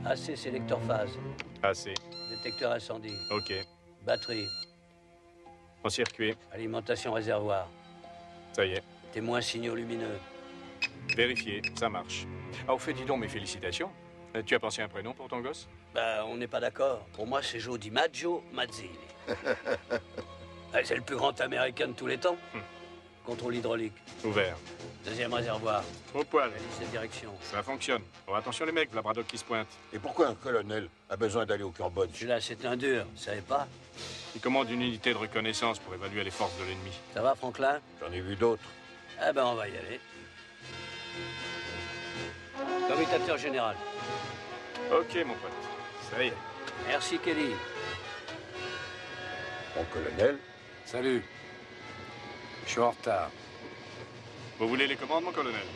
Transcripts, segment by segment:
AC sélecteur phase. AC. Détecteur incendie. Ok. Batterie. En circuit. Alimentation réservoir. Ça y est. Témoin signaux lumineux. Vérifié, ça marche. Ah, au fait, dis donc, mes félicitations. Tu as pensé à un prénom pour ton gosse? Bah, on n'est pas d'accord. Pour moi, c'est Joe DiMaggio Mazzilli. C'est le plus grand américain de tous les temps. Contrôle hydraulique. Ouvert. Deuxième réservoir. Au poil. La liste de direction. Ça fonctionne. Bon, attention les mecs, la Braddock qui se pointe. Et pourquoi un colonel a besoin d'aller au Cambodge? Celui-là, c'est un dur, vous savez pas? Il commande une unité de reconnaissance pour évaluer les forces de l'ennemi. Ça va, Franklin? J'en ai vu d'autres. Ah ben, on va y aller. Commutateur général. Ok, mon pote. Ça y est. Merci, Kelly. Mon colonel? Salut. Je suis en retard. Vous voulez les commandes, mon colonel?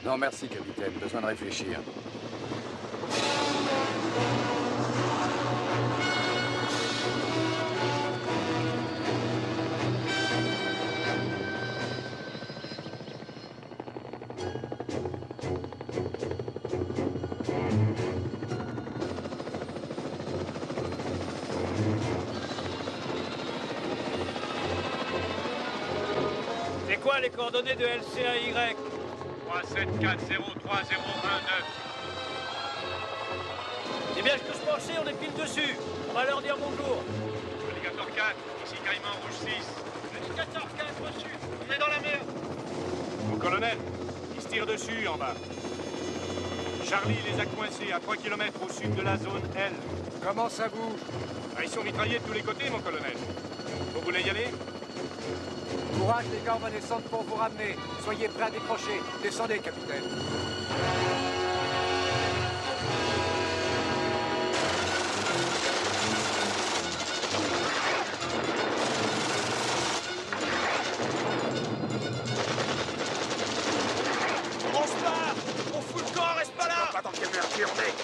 Non, merci, capitaine. Besoin de réfléchir. C'est quoi les coordonnées de LCAY? 37403019. C'est bien ce que je pensais, on est pile dessus. On va leur dire bonjour. Alligator 4, ici Caïman Rouge 6. Alligator 4 reçu, on est dans la merde. Mon colonel, il se tire dessus en bas. Charlie les a coincés à 3 km au sud de la zone L. Comment ça bouge? Ah, ils sont mitraillés de tous les côtés, mon colonel. Vous voulez y aller? Courage, les gars, on va descendre pour vous ramener. Soyez prêts à décrocher. Descendez, capitaine. On se barre. On fout le camp, reste pas là. Pas dans quelle merde on est.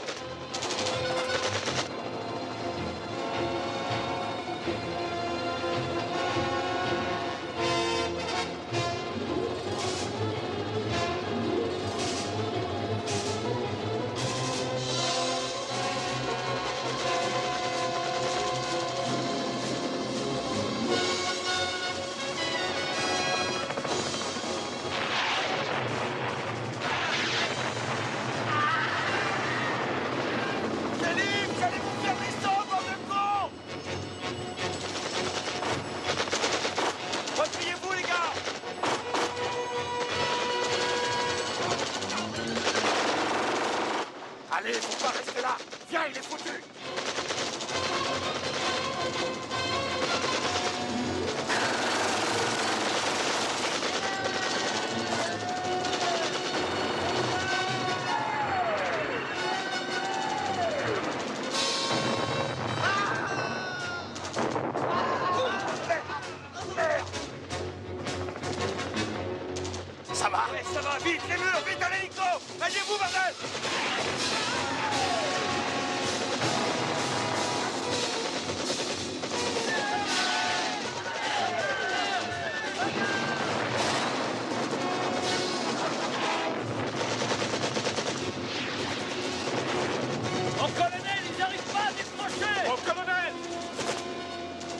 Allez, faut pas rester là. Viens, il est foutu. Ça va? Ouais, ça va, vite, les murs, vite à l'hélico. Alliez-vous, bordel. Mon colonel, ils n'arrivent pas à décrocher. Mon colonel!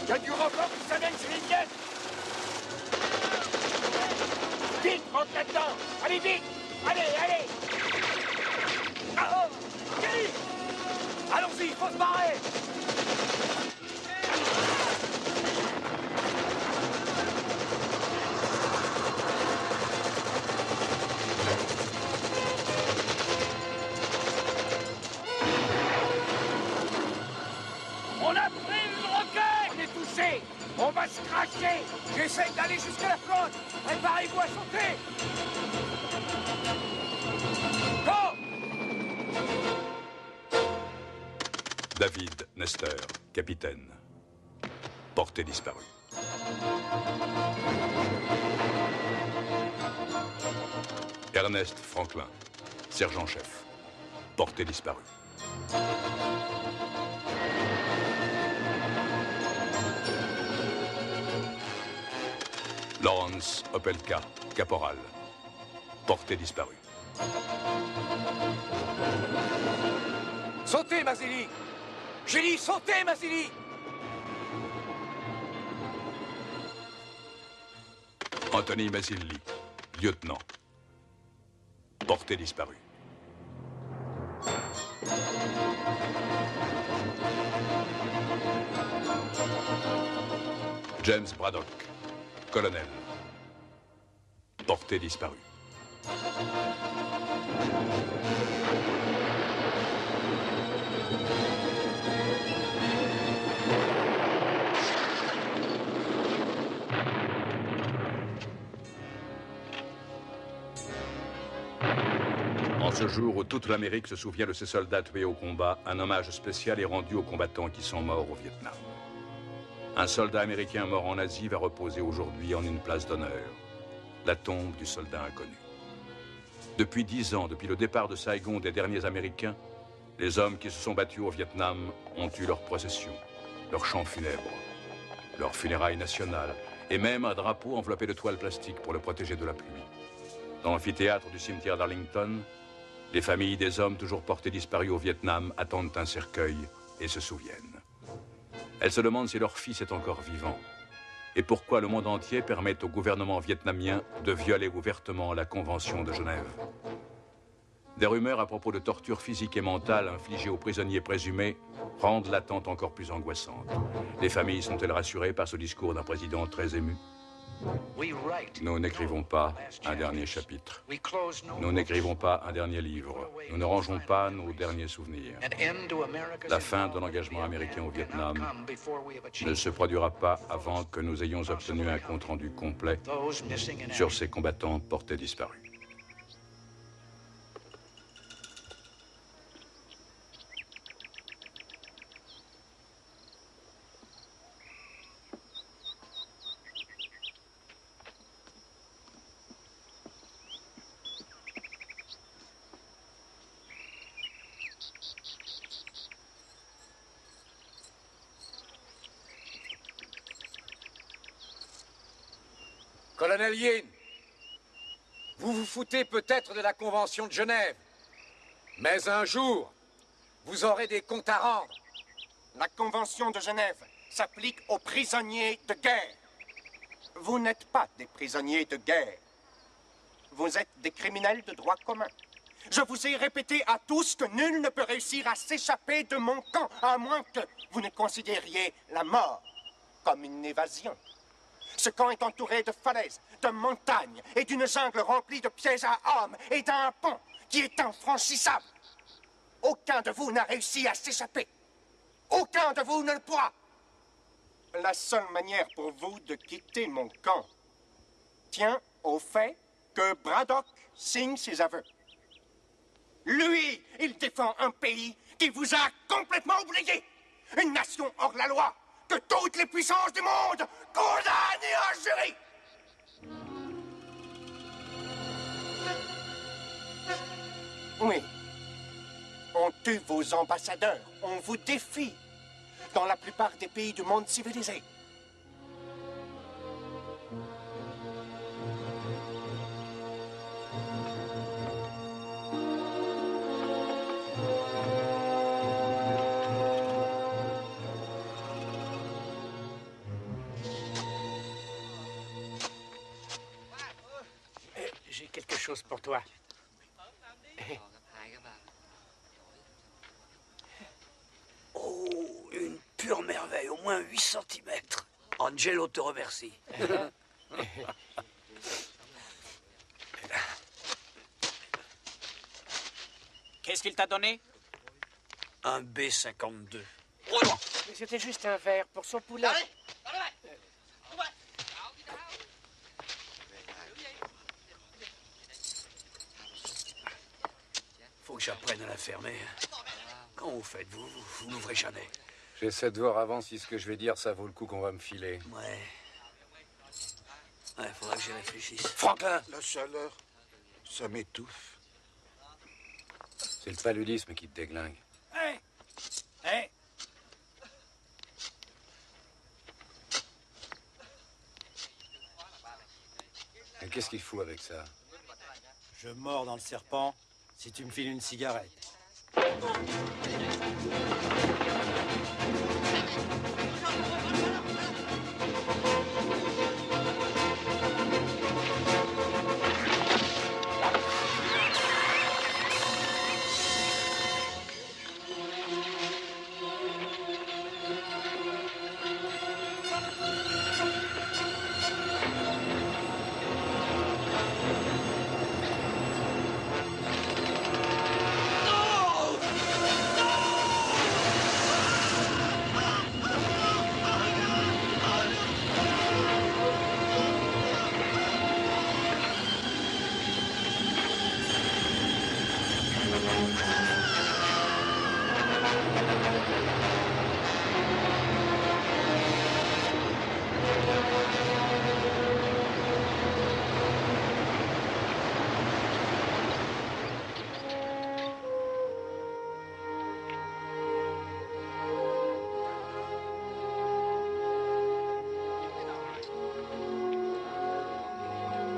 Il y a du renfort qui s'amène sur les miennes. Vite, rentre là-dedans. Allez, vite. Allez, allez. Ah, oh, Kelly. Allons-y, faut se barrer. On a pris une roquette. On est touché. On va se cracher. J'essaye d'aller jusqu'à la flotte. Préparez-vous à sauter. Go. David Nestor, capitaine. Portée disparue. Ernest Franklin, Sergent-chef. Portée disparue. Lawrence Opelka, caporal. Portée disparue. Sautez, Mazzilli! J'ai dit sautez, Mazzilli! Anthony Mazzilli, lieutenant. Portée disparue. James Braddock, colonel. Portée disparue. En ce jour où toute l'Amérique se souvient de ses soldats tués au combat, un hommage spécial est rendu aux combattants qui sont morts au Vietnam. Un soldat américain mort en Asie va reposer aujourd'hui en une place d'honneur, la tombe du soldat inconnu. Depuis 10 ans, depuis le départ de Saigon des derniers Américains, les hommes qui se sont battus au Vietnam ont eu leur procession, leur chant funèbre, leur funérailles nationales, et même un drapeau enveloppé de toile plastique pour le protéger de la pluie. Dans l'amphithéâtre du cimetière d'Arlington, les familles des hommes toujours portés disparus au Vietnam attendent un cercueil et se souviennent. Elles se demandent si leur fils est encore vivant et pourquoi le monde entier permet au gouvernement vietnamien de violer ouvertement la Convention de Genève. Des rumeurs à propos de tortures physiques et mentales infligées aux prisonniers présumés rendent l'attente encore plus angoissante. Les familles sont-elles rassurées par ce discours d'un président très ému? Nous n'écrivons pas un dernier chapitre. Nous n'écrivons pas un dernier livre. Nous ne rangeons pas nos derniers souvenirs. La fin de l'engagement américain au Vietnam ne se produira pas avant que nous ayons obtenu un compte-rendu complet sur ces combattants portés disparus. Colonel Yin, vous vous foutez peut-être de la Convention de Genève, mais un jour, vous aurez des comptes à rendre. La Convention de Genève s'applique aux prisonniers de guerre. Vous n'êtes pas des prisonniers de guerre. Vous êtes des criminels de droit commun. Je vous ai répété à tous que nul ne peut réussir à s'échapper de mon camp, à moins que vous ne considériez la mort comme une évasion. Ce camp est entouré de falaises, de montagnes et d'une jungle remplie de pièges à hommes et d'un pont qui est infranchissable. Aucun de vous n'a réussi à s'échapper. Aucun de vous ne le pourra. La seule manière pour vous de quitter mon camp tient au fait que Braddock signe ses aveux. Lui, il défend un pays qui vous a complètement oublié. Une nation hors la loi que toutes les puissances du monde condamnent et injurient. Oui. On tue vos ambassadeurs, on vous défie dans la plupart des pays du monde civilisé. J'ai quelque chose pour toi. Oh, une pure merveille, au moins 8 cm. Angelo te remercie. Qu'est-ce qu'il t'a donné? Un B-52. Mais c'était juste un verre pour son poulet. Faut que j'apprenne à la fermer. Quand vous faites, vous n'ouvrez jamais. J'essaie de voir avant si ce que je vais dire, ça vaut le coup qu'on va me filer. Ouais, faudra que j'y réfléchisse. Franklin! La chaleur, ça m'étouffe. C'est le paludisme qui te déglingue. Hé! Hé! Et qu'est-ce qu'il fout avec ça? Je mords dans le serpent si tu me files une cigarette.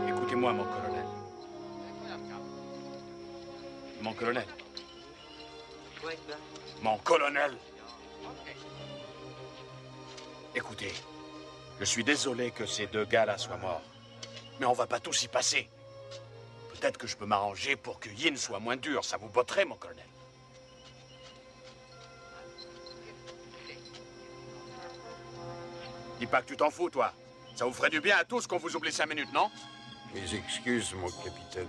Écoutez-moi, mon colonel. Mon colonel. Mon colonel. Écoutez, je suis désolé que ces deux gars-là soient morts. Mais on va pas tous y passer. Peut-être que je peux m'arranger pour que Yin soit moins dur. Ça vous botterait, mon colonel. Dis pas que tu t'en fous, toi. Ça vous ferait du bien à tous qu'on vous oublie 5 minutes, non? Mes excuses, mon capitaine.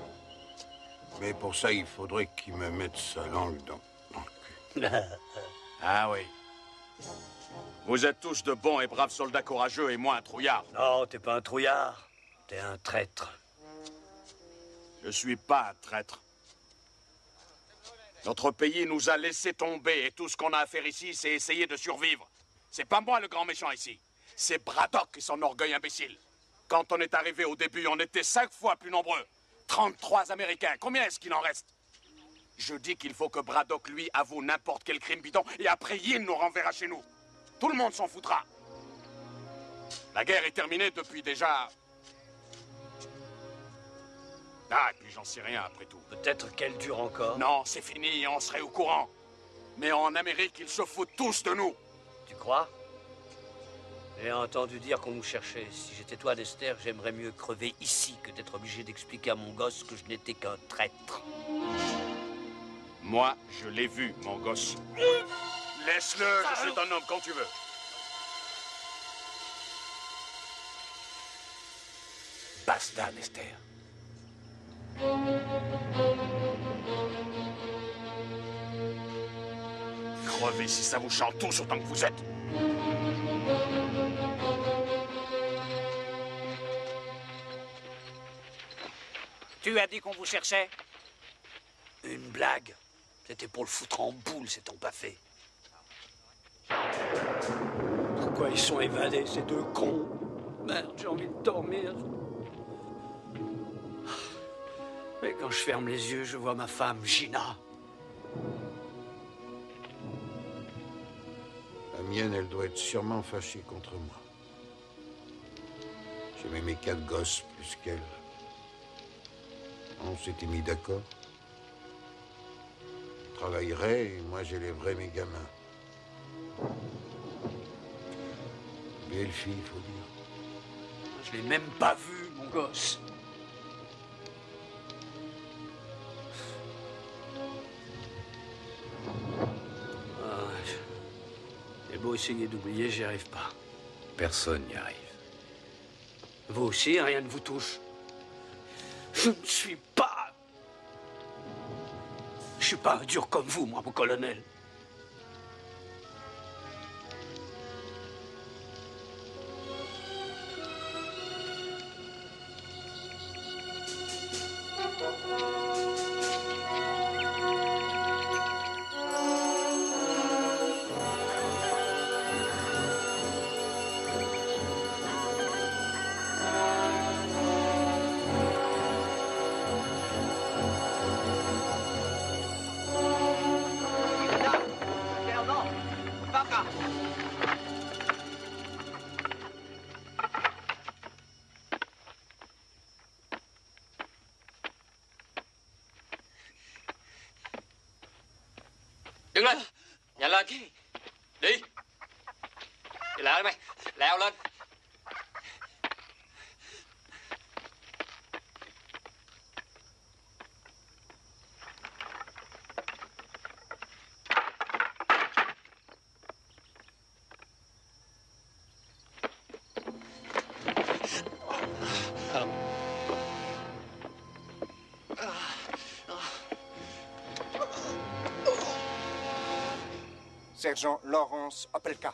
Mais pour ça, il faudrait qu'il me mette sa langue dans le cul. Ah oui. Vous êtes tous de bons et braves soldats courageux et moi un trouillard. Non, t'es pas un trouillard. T'es un traître. Je suis pas un traître. Notre pays nous a laissé tomber et tout ce qu'on a à faire ici, c'est essayer de survivre. C'est pas moi le grand méchant ici. C'est Braddock et son orgueil imbécile. Quand on est arrivé au début, on était 5 fois plus nombreux. 33 Américains. Combien est-ce qu'il en reste? Je dis qu'il faut que Braddock, lui, avoue n'importe quel crime bidon et après Yin nous renverra chez nous. Tout le monde s'en foutra. La guerre est terminée depuis déjà... Ah, et puis j'en sais rien après tout. Peut-être qu'elle dure encore. Non, c'est fini et on serait au courant. Mais en Amérique, ils se foutent tous de nous. Tu crois? J'ai entendu dire qu'on nous cherchait. Si j'étais toi, Lester, j'aimerais mieux crever ici que d'être obligé d'expliquer à mon gosse que je n'étais qu'un traître. Moi, je l'ai vu, mon gosse. Laisse-le, je suis ton homme quand tu veux. Basta, Lester. Crevez si ça vous chante tous autant que vous êtes. Tu as dit qu'on vous cherchait? Une blague. C'était pour le foutre en boule, c'est ton pas fait. Pourquoi ils sont évadés, ces deux cons? Merde, j'ai envie de dormir. Mais quand je ferme les yeux, je vois ma femme, Gina. La mienne, elle doit être sûrement fâchée contre moi. J'aimais mes 4 gosses plus qu'elle. On s'était mis d'accord. Je travaillerais et moi j'élèverais mes gamins. Belle fille, il faut dire. Je l'ai même pas vu, mon gosse. J'ai beau essayer d'oublier, j'y arrive pas. Personne n'y arrive. Vous aussi, rien ne vous touche. Je ne suis pas... Je suis pas un dur comme vous, moi, mon colonel. Đứng lên. Nhanh lên. Đi. Đi lại mày. Leo lên. Sergent Lawrence Opelka,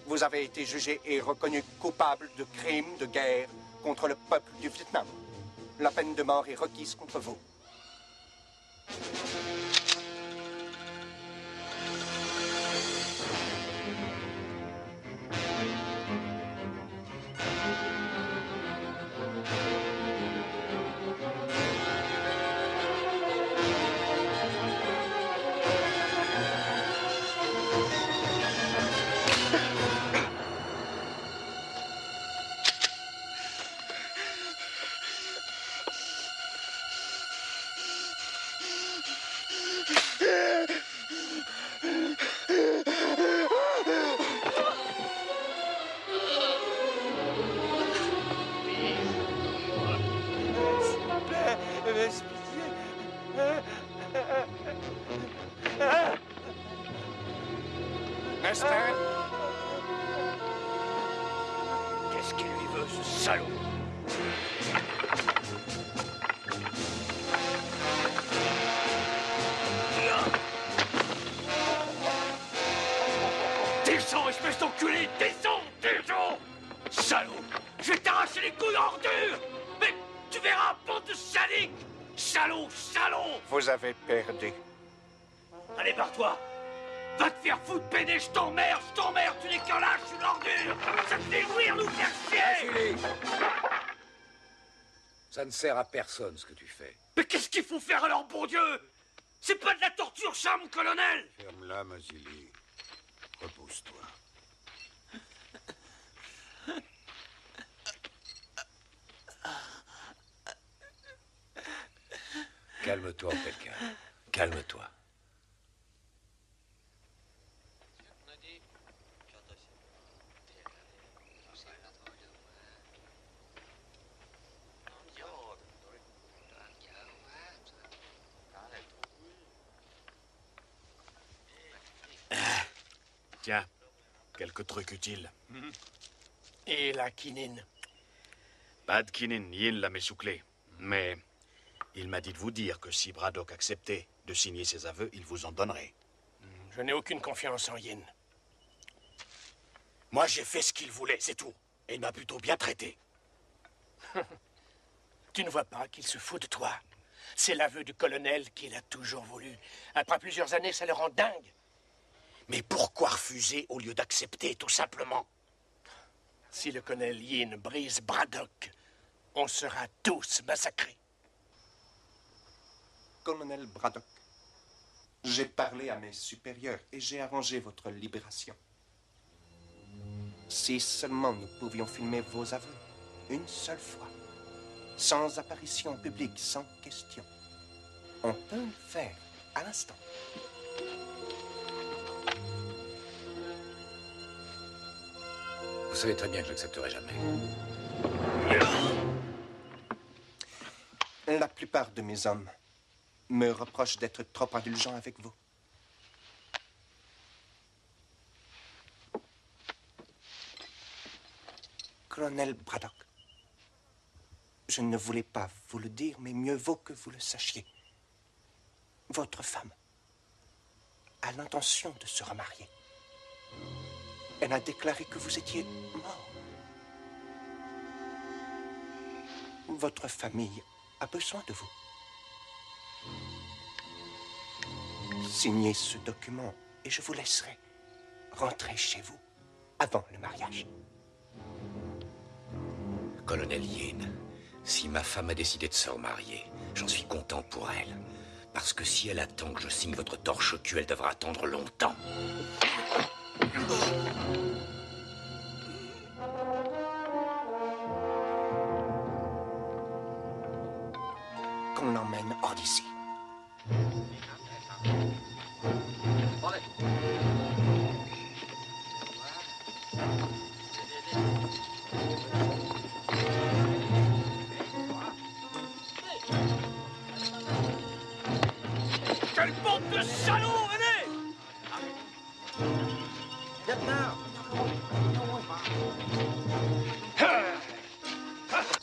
vous avez été jugé et reconnu coupable de crimes de guerre contre le peuple du Vietnam. La peine de mort est requise contre vous. Esther? Qu'est-ce qu'il lui veut, ce salaud? Descends, espèce d'enculé! Descends! Descends! Salaud! Je vais t'arracher les couilles en ordure! Mais tu verras, bande de sadiques! Salaud! Salaud! Vous avez perdu. Allez, barre-toi! Va te faire foutre, pédé, je t'emmerde, tu n'es qu'un lâche, une ordure! Ça te fait jouir, nous faire chier! Philippe, ça ne sert à personne ce que tu fais. Mais qu'est-ce qu'il faut faire alors, bon Dieu? C'est pas de la torture, ça, mon colonel! Ferme-la, Mazili. Repose-toi. Calme-toi, Opelka. Calme-toi. Tiens, quelques trucs utiles. Et la quinine? Pas de quinine, Yin l'a mis sous clé. Mais il m'a dit de vous dire que si Braddock acceptait de signer ses aveux, il vous en donnerait. Je n'ai aucune confiance en Yin. Moi, j'ai fait ce qu'il voulait, c'est tout. Et il m'a plutôt bien traité. Tu ne vois pas qu'il se fout de toi? C'est l'aveu du colonel qu'il a toujours voulu. Après plusieurs années, ça le rend dingue. Mais pourquoi refuser au lieu d'accepter, tout simplement? Si le colonel Yin brise Braddock, on sera tous massacrés. Colonel Braddock, j'ai parlé à mes supérieurs et j'ai arrangé votre libération. Si seulement nous pouvions filmer vos aveux, une seule fois, sans apparition publique, sans question. On peut le faire à l'instant. Vous savez très bien que je n'accepterai jamais. La plupart de mes hommes me reprochent d'être trop indulgent avec vous. Colonel Braddock, je ne voulais pas vous le dire, mais mieux vaut que vous le sachiez. Votre femme a l'intention de se remarier. Elle a déclaré que vous étiez mort. Votre famille a besoin de vous. Signez ce document et je vous laisserai rentrer chez vous avant le mariage. Colonel Yin, si ma femme a décidé de se remarier, j'en suis content pour elle. Parce que si elle attend que je signe votre torche au cul, elle devra attendre longtemps. Qu'on l'emmène hors d'ici.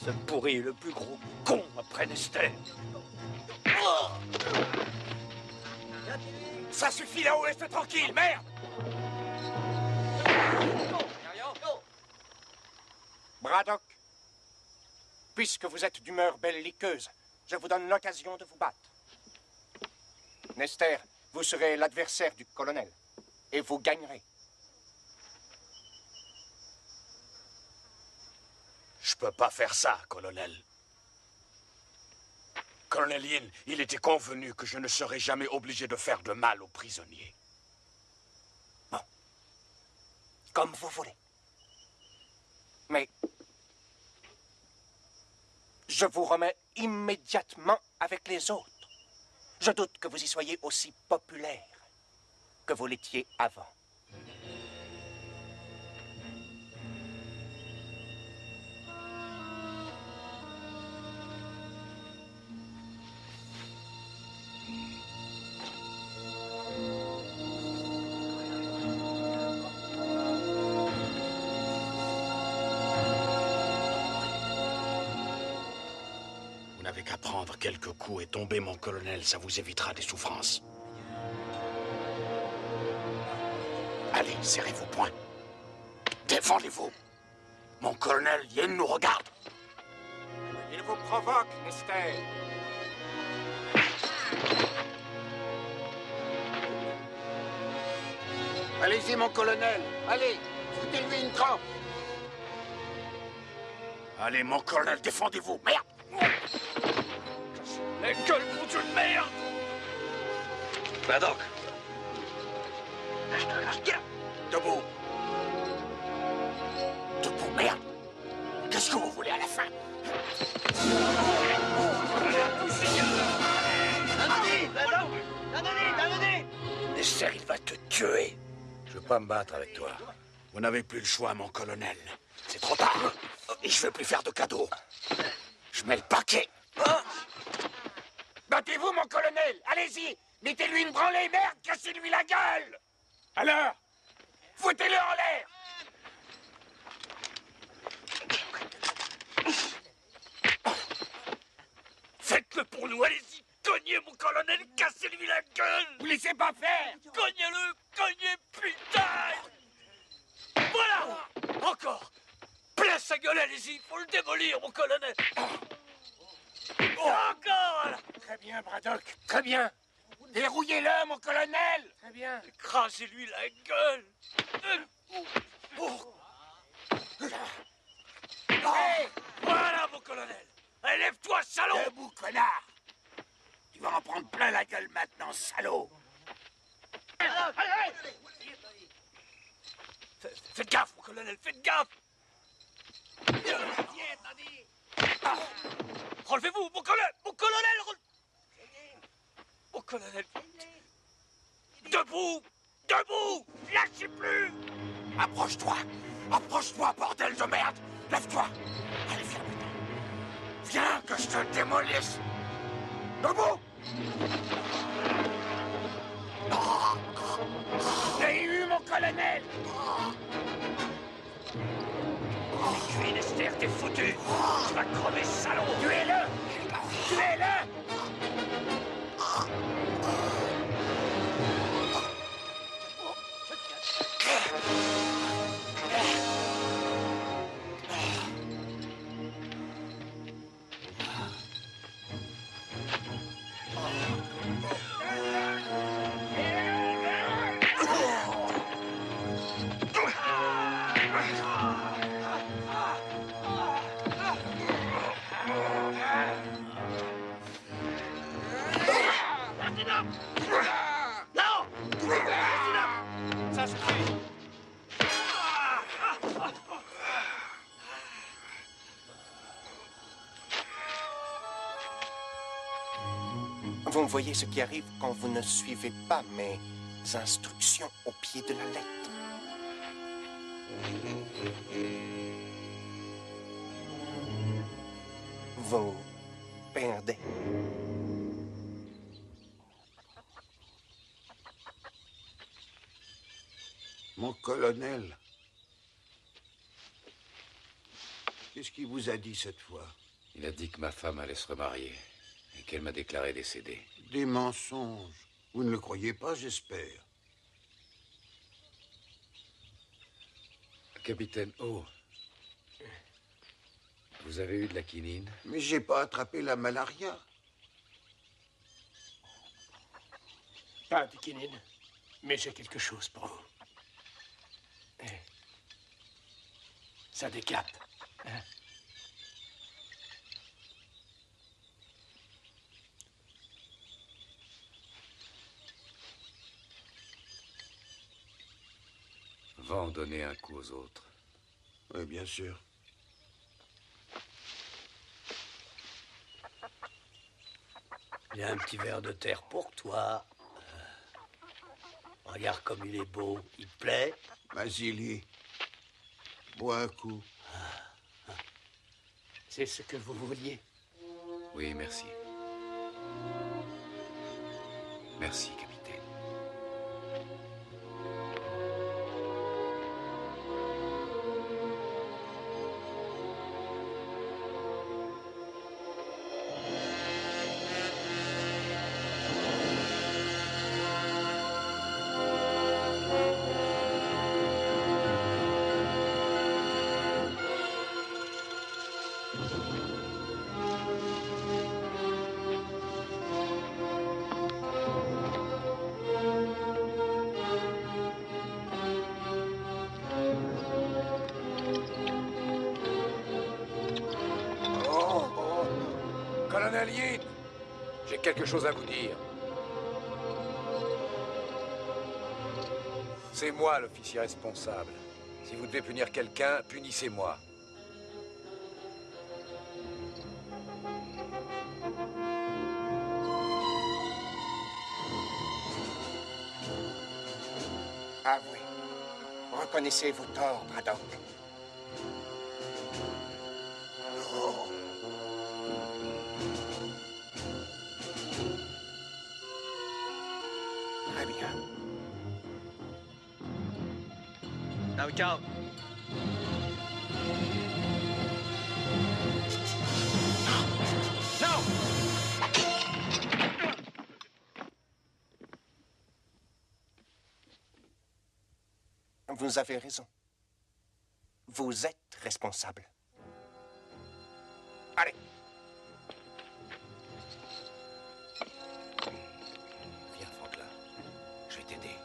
Ce pourri est le plus gros con après Nester. Ça suffit là-haut, laisse-le tranquille, merde! Braddock, puisque vous êtes d'humeur belliqueuse, je vous donne l'occasion de vous battre. Nester, vous serez l'adversaire du colonel, et vous gagnerez. Je peux pas faire ça, colonel. Colonel Yin, il était convenu que je ne serais jamais obligé de faire de mal aux prisonniers. Bon. Comme vous voulez. Mais je vous remets immédiatement avec les autres. Je doute que vous y soyez aussi populaire que vous l'étiez avant. Vous n'avez qu'à prendre quelques coups et tomber, mon colonel, ça vous évitera des souffrances. Allez, serrez vos poings. Défendez-vous. Mon colonel Yin nous regarde. Il vous provoque, Nester. Allez-y, mon colonel. Allez, foutez-lui une trempe. Allez, mon colonel, défendez-vous. Merde! La gueule, mon Dieu de merde! Braddock. Debout. Debout, merde. Qu'est-ce que vous voulez à la fin? Nester, il va te tuer. Je veux pas me battre avec toi. Vous n'avez plus le choix, mon colonel. C'est trop tard. Et je veux plus faire de cadeaux. Je mets le paquet. Battez-vous, mon colonel. Allez-y. Mettez-lui une branlée, merde. Cassez-lui la gueule. Alors, foutez-le en l'air. Faites-le pour nous, allez-y! Cognez, mon colonel, cassez-lui la gueule! Vous laissez pas faire. Cognez-le! Cognez, putain! Voilà! Encore! Plein sa gueule, allez-y! Faut le démolir, mon colonel! Encore! Voilà. Très bien, Braddock. Très bien. Dérouillez-le, mon colonel. Très bien. Écrasez-lui la gueule! Hey, Voilà, mon colonel! Allez, lève-toi, salaud! debout, connard. Tu vas en prendre plein la gueule maintenant, salaud. Faites gaffe, mon colonel, faites gaffe! Relevez-vous, mon colonel! Mon colonel! Mon colonel! Debout! Debout! Lâchez plus! Approche-toi. Approche-toi, bordel de merde. Lève-toi. Allez, viens, putain. Viens, que je te démolisse. Debout. J'ai eu, mon colonel. Tuez Nester, t'es foutu! Tu vas crever, salaud! Tuez-le. Tuez-le. Non! Ça suffit! Vous voyez ce qui arrive quand vous ne suivez pas mes instructions au pied de la lettre. Vous perdez. Mon colonel. Qu'est-ce qu'il vous a dit cette fois? Il a dit que ma femme allait se remarier et qu'elle m'a déclaré décédée. Des mensonges. Vous ne le croyez pas, j'espère. Capitaine O, vous avez eu de la quinine? Mais j'ai pas attrapé la malaria. Pas de quinine, mais j'ai quelque chose pour vous. Ça décape. Hein? Va en donner un coup aux autres. Oui, bien sûr. Il y a un petit verre de terre pour toi. Regarde comme il est beau. Il te plaît? Vasily, bois un coup. C'est ce que vous vouliez. Oui, merci. Merci, capitaine. Colonel Yin, j'ai quelque chose à vous dire. C'est moi l'officier responsable. Si vous devez punir quelqu'un, punissez-moi. Avouez. Reconnaissez vos torts, Braddock. Oh. Très bien. Now we count. No! Vous avez raison. Vous êtes responsable. Allez. Viens, Franklin. Je vais t'aider.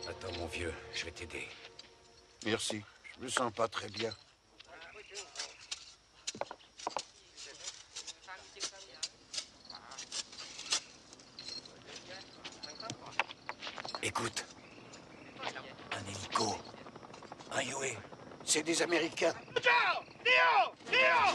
Attends, mon vieux, je vais t'aider. Merci. Je me sens pas très bien. Écoute. Un hélico. Un Yoé. C'est des Américains. Ciao! Léo! Léo!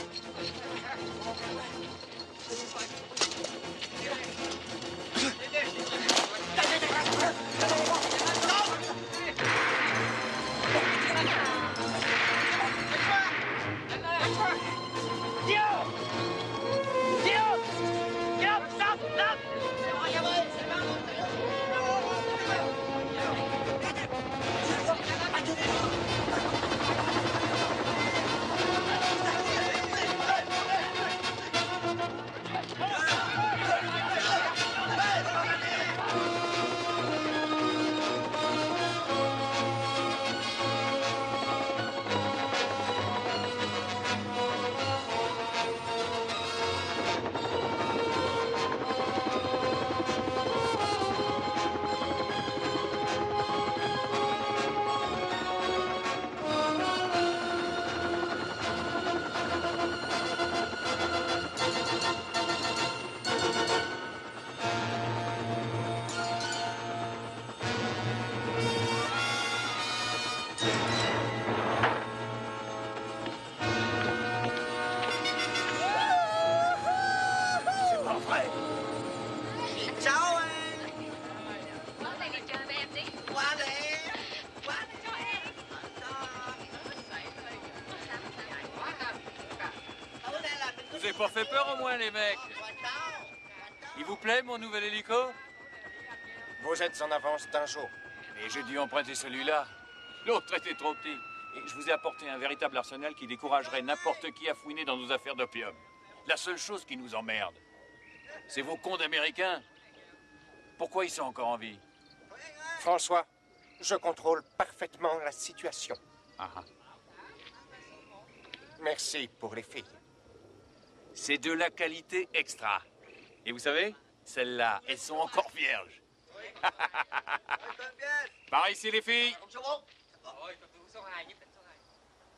Vous avez pas fait peur au moins, les mecs? Il vous plaît, mon nouvel hélico? Vous êtes en avance d'un jour. Mais j'ai dû emprunter celui-là. L'autre était trop petit. Et je vous ai apporté un véritable arsenal qui découragerait n'importe qui à fouiner dans nos affaires d'opium. La seule chose qui nous emmerde, c'est vos cons d'Américains. Pourquoi ils sont encore en vie? François, je contrôle parfaitement la situation. Ah ah. Merci pour les filles. C'est de la qualité extra. Et vous savez, celles-là, elles sont encore vierges. Par ici, les filles.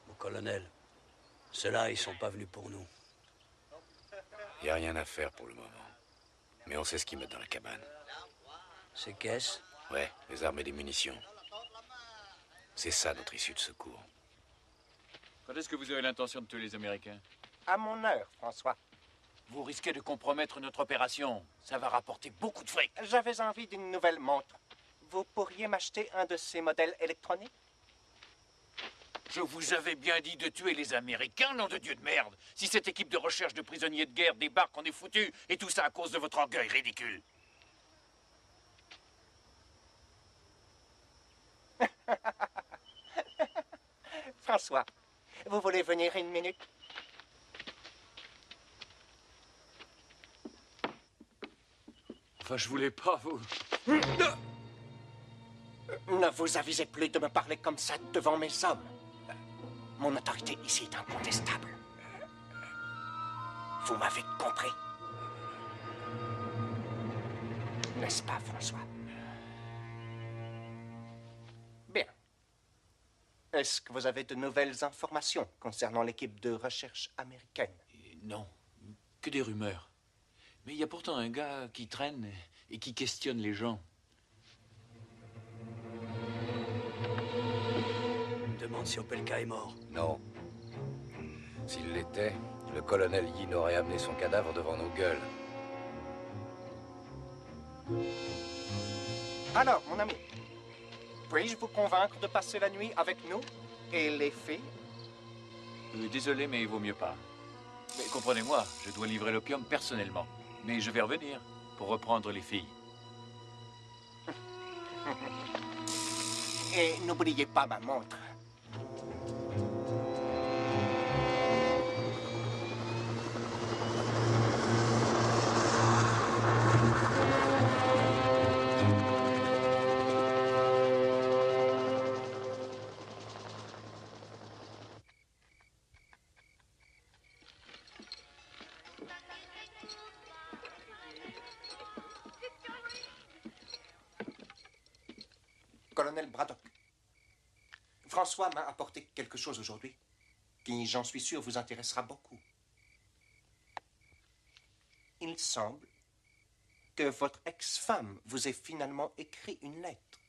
Mon colonel, ceux-là, ils sont pas venus pour nous. Il n'y a rien à faire pour le moment. Mais on sait ce qu'ils mettent dans la cabane. Ces caisses? Ouais, les armes et les munitions. C'est ça notre issue de secours. Quand est-ce que vous avez l'intention de tuer les Américains? À mon heure, François. Vous risquez de compromettre notre opération. Ça va rapporter beaucoup de fric. J'avais envie d'une nouvelle montre. Vous pourriez m'acheter un de ces modèles électroniques? Je vous avais bien dit de tuer les Américains, nom de Dieu de merde. Si cette équipe de recherche de prisonniers de guerre débarque, on est foutu. Et tout ça à cause de votre orgueil ridicule. François, vous voulez venir une minute? Enfin, je voulais pas, vous... Ne vous avisez plus de me parler comme ça devant mes hommes. Mon autorité ici est incontestable. Vous m'avez compris? N'est-ce pas, François? Bien. Est-ce que vous avez de nouvelles informations concernant l'équipe de recherche américaine? Non, que des rumeurs. Mais il y a pourtant un gars qui traîne et qui questionne les gens. Je me demande si Opelka est mort. Non. S'il l'était, le colonel Yin aurait amené son cadavre devant nos gueules. Alors, mon ami, puis-je vous convaincre de passer la nuit avec nous et les filles? Désolé, mais il vaut mieux pas. Mais comprenez-moi, je dois livrer l'opium personnellement. Mais je vais revenir pour reprendre les filles. Et n'oubliez pas ma montre. Colonel Braddock, François m'a apporté quelque chose aujourd'hui qui, j'en suis sûr, vous intéressera beaucoup. Il semble que votre ex-femme vous ait finalement écrit une lettre.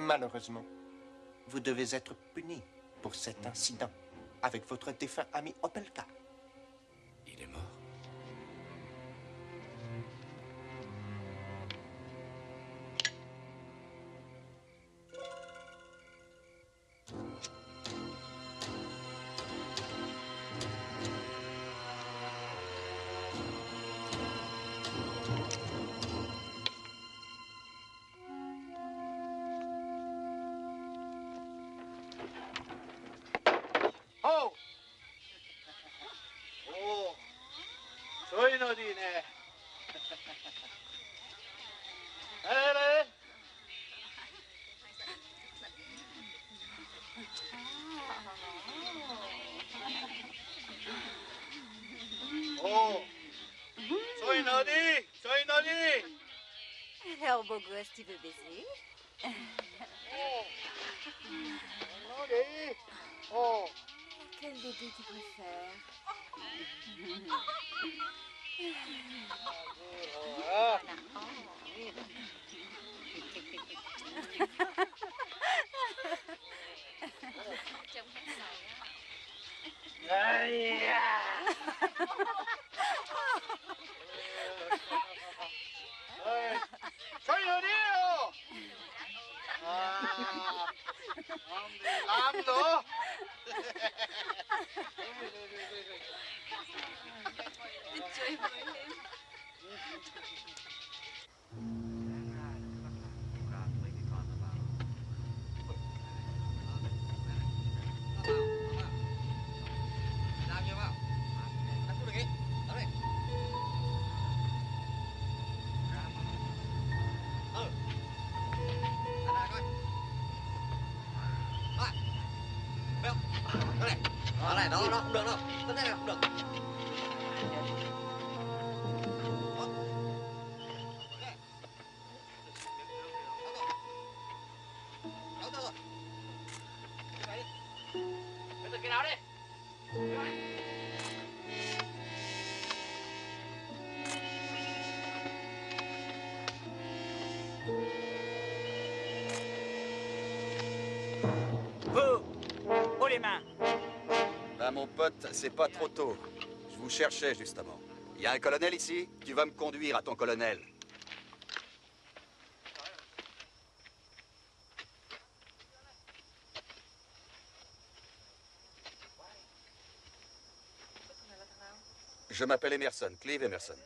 Malheureusement, vous devez être puni pour cet incident avec votre défunt ami Opelka. Il est mort. Oh! Oh! Soy Nodine. Allez! Oh! Soy Nodi! Soy Nodi! Alors, beau gosse, tu veux baiser? Oh! Nodi! Oh! Quel bébé tu préfères? Ah! Aïe! Soy Nodino! Ando! Ở này, đó, không được đâu. Cái này không được. Cái nào đi? Vous, haut les mains. Ben, mon pote, c'est pas trop tôt. Je vous cherchais, justement. Il y a un colonel ici? Tu vas me conduire à ton colonel. Je m'appelle Emerson, Clive Emerson.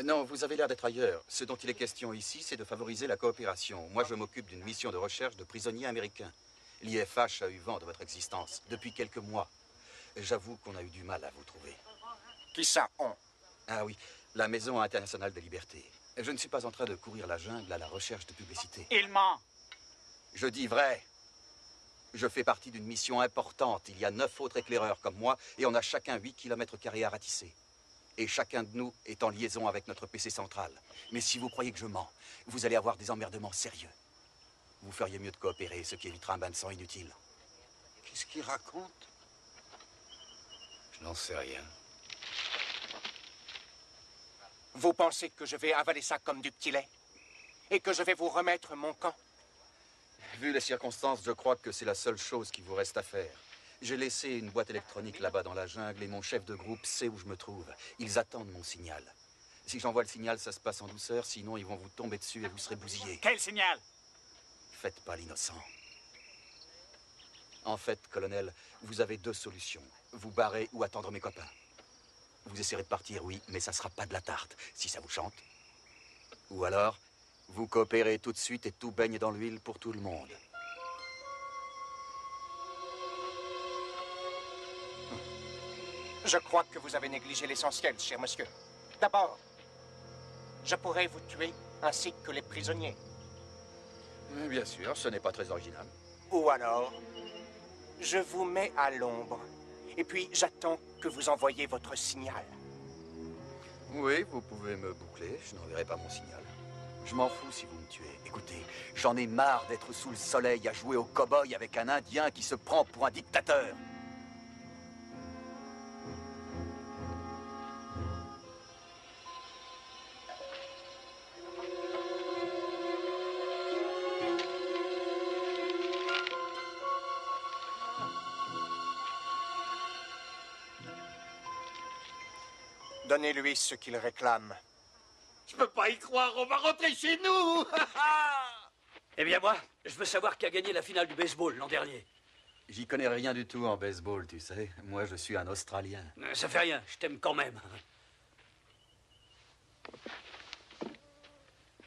Non, vous avez l'air d'être ailleurs. Ce dont il est question ici, c'est de favoriser la coopération. Moi, je m'occupe d'une mission de recherche de prisonniers américains. L'IFH a eu vent de votre existence depuis quelques mois. J'avoue qu'on a eu du mal à vous trouver. Qui ça, on? Ah oui, la Maison internationale des libertés. Je ne suis pas en train de courir la jungle à la recherche de publicité. Il ment. Je dis vrai. Je fais partie d'une mission importante. Il y a 9 autres éclaireurs comme moi et on a chacun 8 km² à ratisser. Et chacun de nous est en liaison avec notre PC central. Mais si vous croyez que je mens, vous allez avoir des emmerdements sérieux. Vous feriez mieux de coopérer, ce qui évitera un bain de sang inutile. Qu'est-ce qu'il raconte? Je n'en sais rien. Vous pensez que je vais avaler ça comme du petit lait? Et que je vais vous remettre mon camp? Vu les circonstances, je crois que c'est la seule chose qui vous reste à faire. J'ai laissé une boîte électronique là-bas dans la jungle et mon chef de groupe sait où je me trouve. Ils attendent mon signal. Si j'envoie le signal, ça se passe en douceur, sinon ils vont vous tomber dessus et vous serez bousillés. Quel signal? Faites pas l'innocent. En fait, colonel, vous avez 2 solutions. Vous barrer ou attendre mes copains. Vous essaierez de partir, oui, mais ça sera pas de la tarte, si ça vous chante. Ou alors, vous coopérez tout de suite et tout baigne dans l'huile pour tout le monde. Je crois que vous avez négligé l'essentiel, cher monsieur. D'abord, je pourrais vous tuer ainsi que les prisonniers. Bien sûr, ce n'est pas très original. Ou alors, je vous mets à l'ombre. Et puis, j'attends que vous envoyiez votre signal. Oui, vous pouvez me boucler, je n'enverrai pas mon signal. Je m'en fous si vous me tuez. Écoutez, j'en ai marre d'être sous le soleil à jouer au cow-boy avec un Indien qui se prend pour un dictateur. Donnez-lui ce qu'il réclame. Je peux pas y croire, on va rentrer chez nous. Eh bien moi, je veux savoir qui a gagné la finale du baseball l'an dernier. J'y connais rien du tout en baseball, tu sais. Moi, je suis un Australien. Ça fait rien, je t'aime quand même.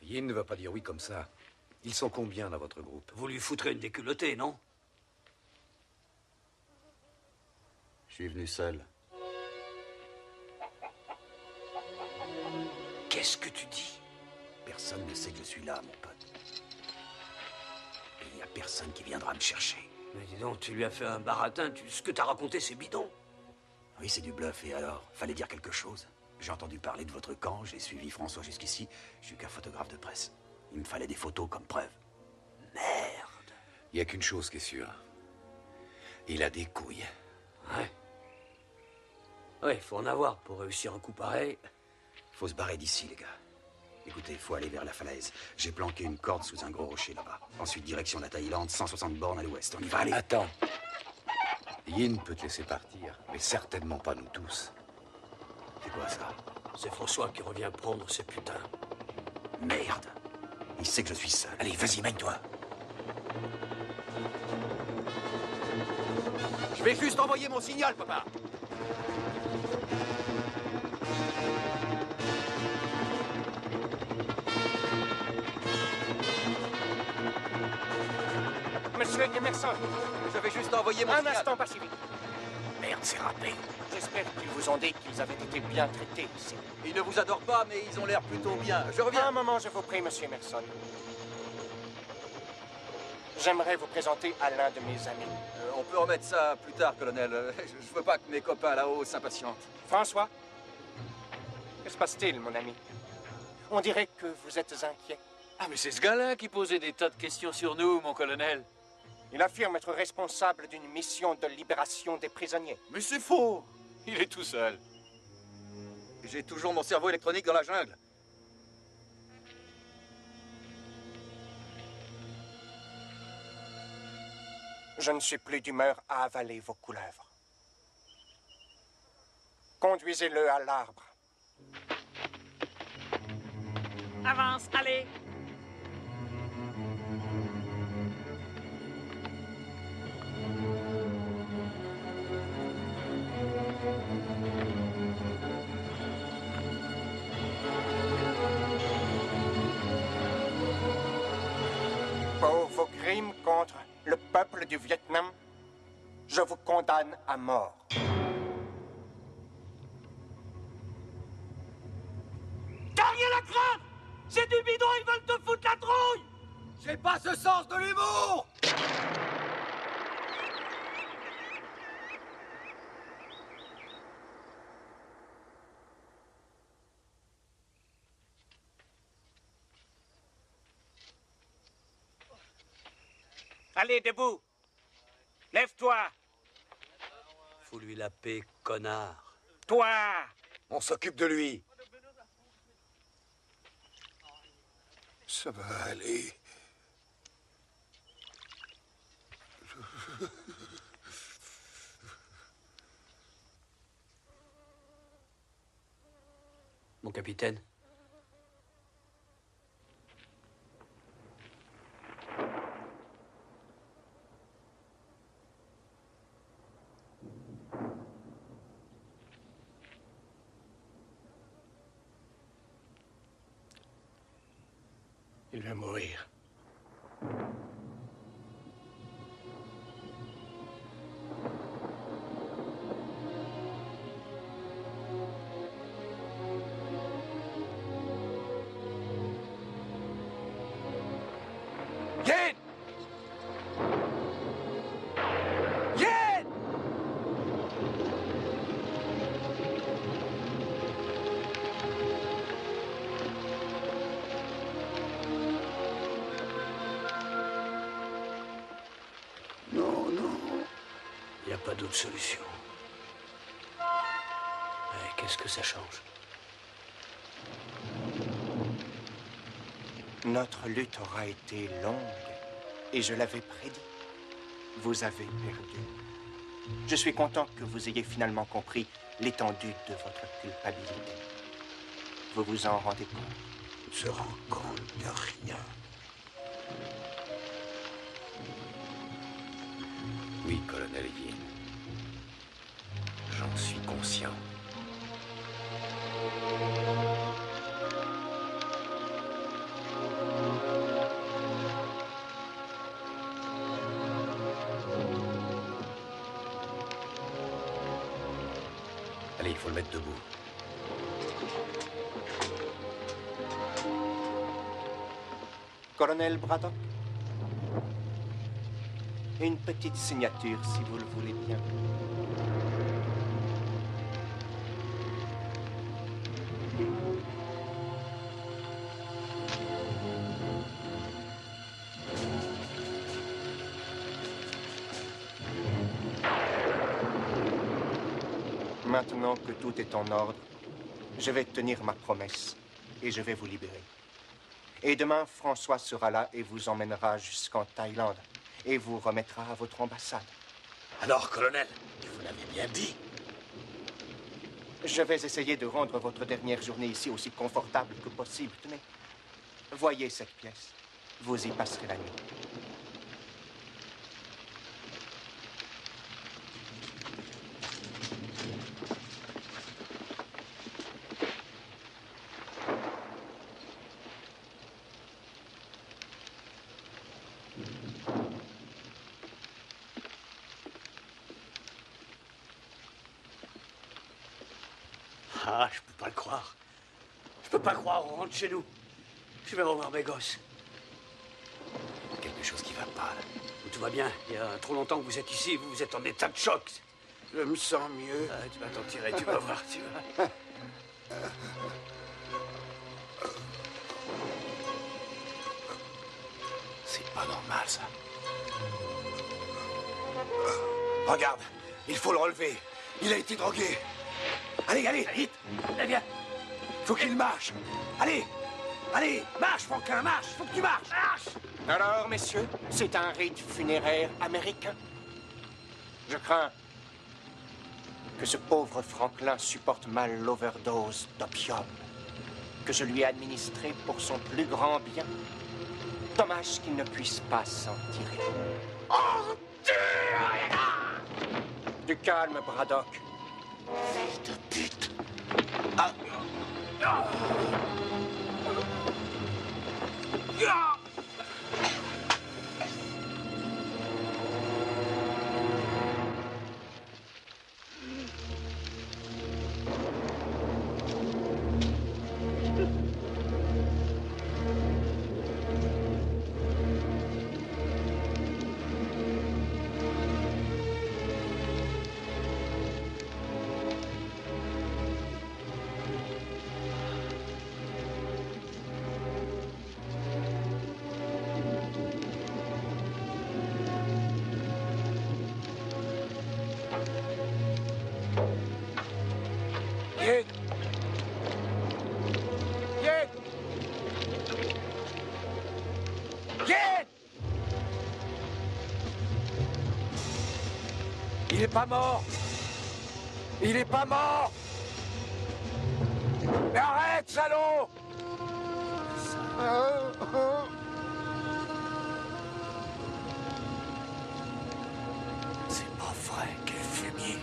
Yin ne va pas dire oui comme ça. Ils sont combien dans votre groupe? Vous lui foutrez une déculottée, non? Je suis venu seul. Qu'est-ce que tu dis? Personne ne sait que je suis là, mon pote. Et il n'y a personne qui viendra me chercher. Mais dis donc, tu lui as fait un baratin. Ce que t'as raconté, c'est bidon. Oui, c'est du bluff. Et alors? Fallait dire quelque chose. J'ai entendu parler de votre camp, j'ai suivi François jusqu'ici. Je suis qu'un photographe de presse. Il me fallait des photos comme preuve. Merde. Il n'y a qu'une chose qui est sûre. Il a des couilles. Ouais. Ouais, faut en avoir pour réussir un coup pareil. Faut se barrer d'ici, les gars. Écoutez, faut aller vers la falaise. J'ai planqué une corde sous un gros rocher là-bas. Ensuite, direction la Thaïlande, 160 bornes à l'ouest. On y va, allez. Attends. Yin peut te laisser partir, mais certainement pas nous tous. C'est quoi ça? C'est François qui revient prendre ses putains. Merde. Il sait que je suis seul. Allez, vas-y, mène-toi. Je vais juste envoyer mon signal, papa. Monsieur Emerson, je vais juste envoyer mon signal. Un instant, pas si vite. Merde, c'est râpé. J'espère qu'ils vous ont dit qu'ils avaient été bien traités ici. Ils ne vous adorent pas, mais ils ont l'air plutôt bien. Je reviens. Un moment, je vous prie, monsieur Emerson. J'aimerais vous présenter à l'un de mes amis. On peut remettre ça plus tard, colonel. Je veux pas que mes copains là-haut s'impatientent. François, que se passe-t-il, mon ami? On dirait que vous êtes inquiet. Ah, mais c'est ce gars-là qui posait des tas de questions sur nous, mon colonel. Il affirme être responsable d'une mission de libération des prisonniers. Mais c'est faux. Il est tout seul. J'ai toujours mon cerveau électronique dans la jungle. Je ne suis plus d'humeur à avaler vos couleuvres. Conduisez-le à l'arbre. Avance, allez. Pour vos crimes contre le peuple du Vietnam, je vous condamne à mort. T'as rien à craindre! C'est du bidon, ils veulent te foutre la trouille! J'ai pas ce sens de l'humour! Allez, debout. Lève-toi. Faut lui la paix, connard. Toi. On s'occupe de lui. Ça va aller. Mon capitaine. Il va mourir. Yin! Yin! Non, non. Il n'y a pas d'autre solution. Ouais, qu'est-ce que ça change? Notre lutte aura été longue, et je l'avais prédit. Vous avez perdu. Je suis content que vous ayez finalement compris l'étendue de votre culpabilité. Vous vous en rendez compte? On se rend compte de rien. Oui, colonel Yin. J'en suis conscient. Allez, il faut le mettre debout. Colonel Braddock, une petite signature, si vous le voulez bien. Maintenant que tout est en ordre, je vais tenir ma promesse et je vais vous libérer. Et demain, François sera là et vous emmènera jusqu'en Thaïlande et vous remettra à votre ambassade. Alors, colonel, vous l'avez bien dit. Je vais essayer de rendre votre dernière journée ici aussi confortable que possible. Tenez, voyez cette pièce. Vous y passerez la nuit. Ah, je peux pas le croire. Je peux pas croire, on rentre chez nous. Je vais revoir mes gosses. Quelque chose qui va pas, là. Tout va bien. Il y a trop longtemps que vous êtes ici. Vous êtes en état de choc. Je me sens mieux. Ah, tu vas t'en tirer, tu vas voir, tu vas. C'est pas normal, ça. Regarde, il faut le relever. Il a été drogué. Allez, allez, vite. Allez, viens. Faut qu'il marche. Allez, allez, marche, Franklin, marche. Faut que tu marches. Marche. Alors, messieurs, c'est un rite funéraire américain. Je crains que ce pauvre Franklin supporte mal l'overdose d'opium que je lui ai administré pour son plus grand bien. Dommage qu'il ne puisse pas s'en tirer. Oh, Du calme, Braddock. Fils de pute. Ah. Yin! Yin! Yin! Il est pas mort! Il est pas mort! Mais arrête, salaud! C'est pas vrai, quel fumier.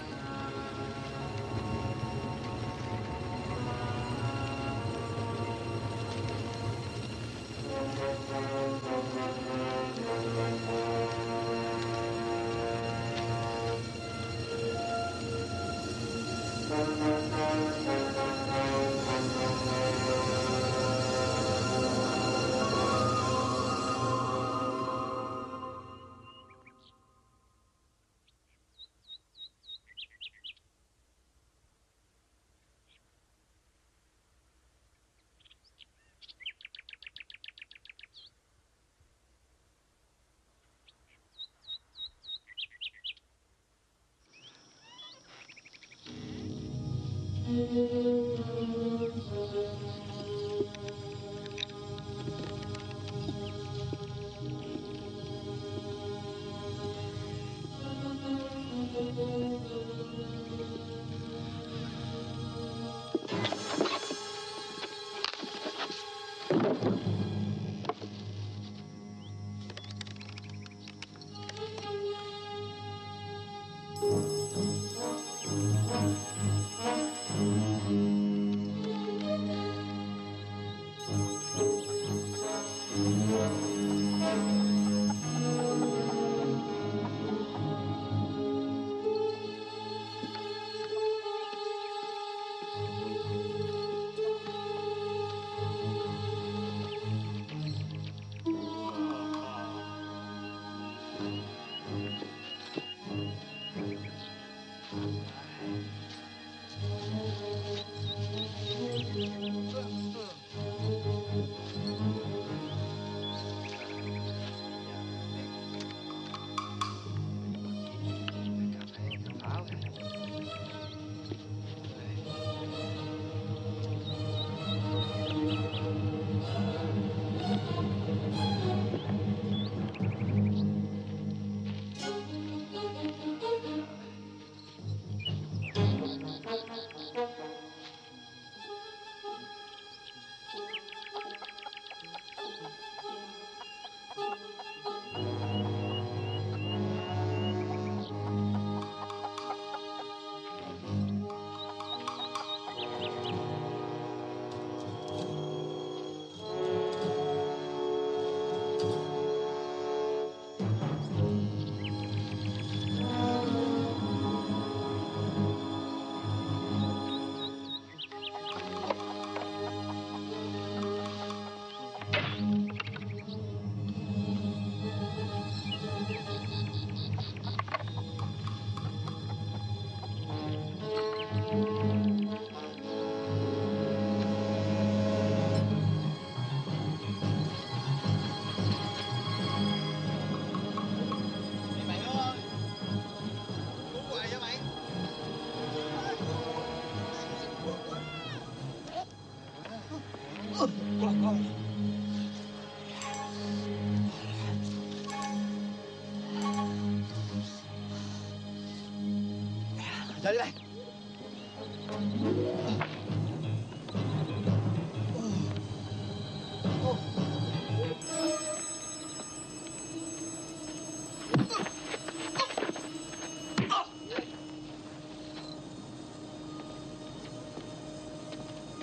Salut.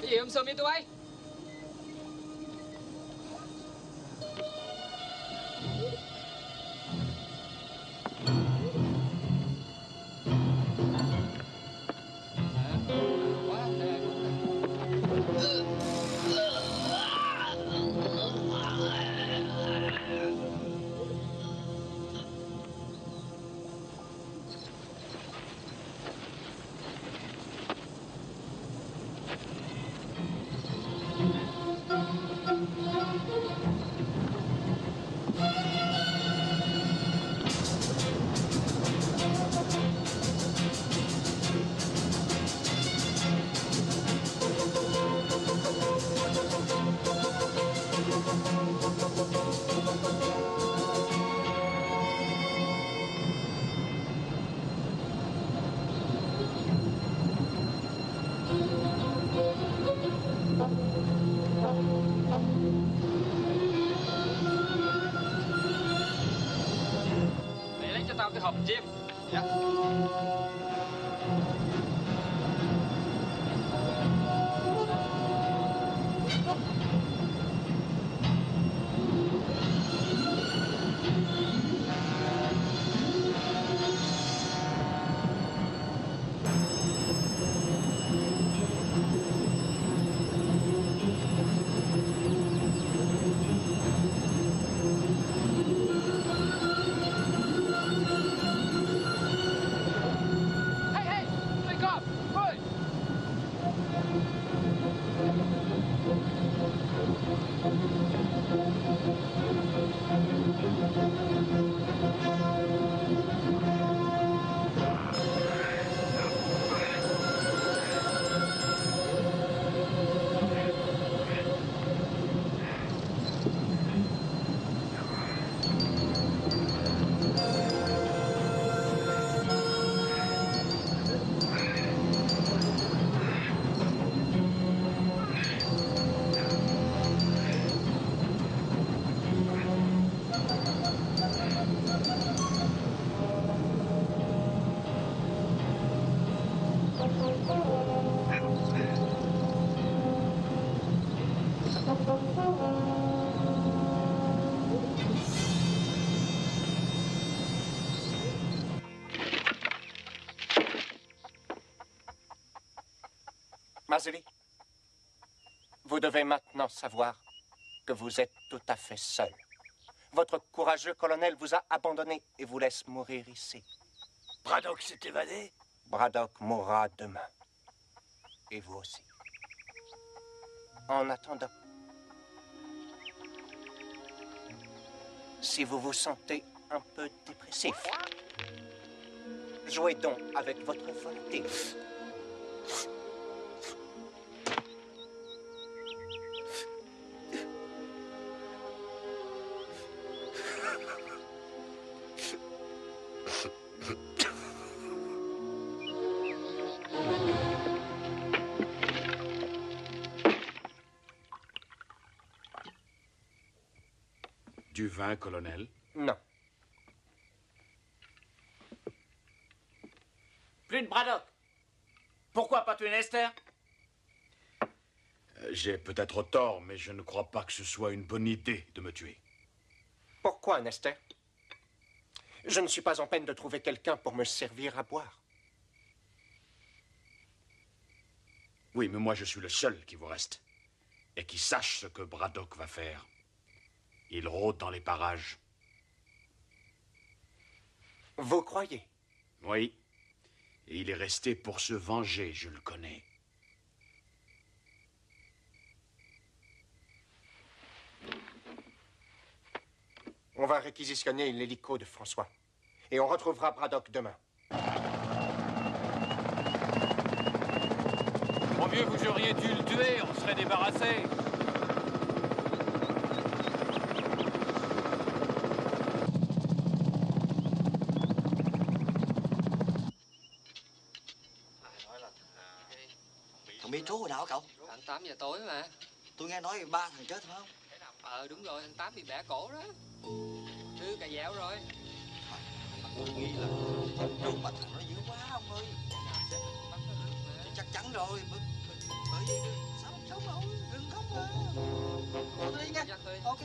Cái gì ông Sơ mi tụi bay? Mày lấy cho tao cái hộp chim. Dạ. Marzilli, vous devez maintenant savoir que vous êtes tout à fait seul. Votre courageux colonel vous a abandonné et vous laisse mourir ici. Braddock s'est évadé? Braddock mourra demain. Et vous aussi. En attendant, si vous vous sentez un peu dépressif, jouez donc avec votre volonté. Du vin, colonel? Non. Plus de Braddock. Pourquoi pas tuer Nester? J'ai peut-être tort, mais je ne crois pas que ce soit une bonne idée de me tuer. Pourquoi, Nester? Je ne suis pas en peine de trouver quelqu'un pour me servir à boire. Oui, mais moi je suis le seul qui vous reste. Et qui sache ce que Braddock va faire. Il rôde dans les parages. Vous croyez? Oui. Et il est resté pour se venger, je le connais. On va réquisitionner l'hélico de François. Et on retrouvera Braddock demain. Mon vieux, vous auriez dû le tuer, on serait débarrassé. trú hồi nào hả cậu? Khoảng 8 giờ tối mà. Tôi nghe nói 3 thằng chết phải không? Đúng rồi, thằng Tám bị bẻ cổ đó. Đưa cà dẻo rồi. Tôi nghĩ là trú mà thằng nó dữ quá ông ơi. Chắc chắn rồi. Bởi vì sao không sống đâu, đừng khóc mà. Tôi đi nha. Ok.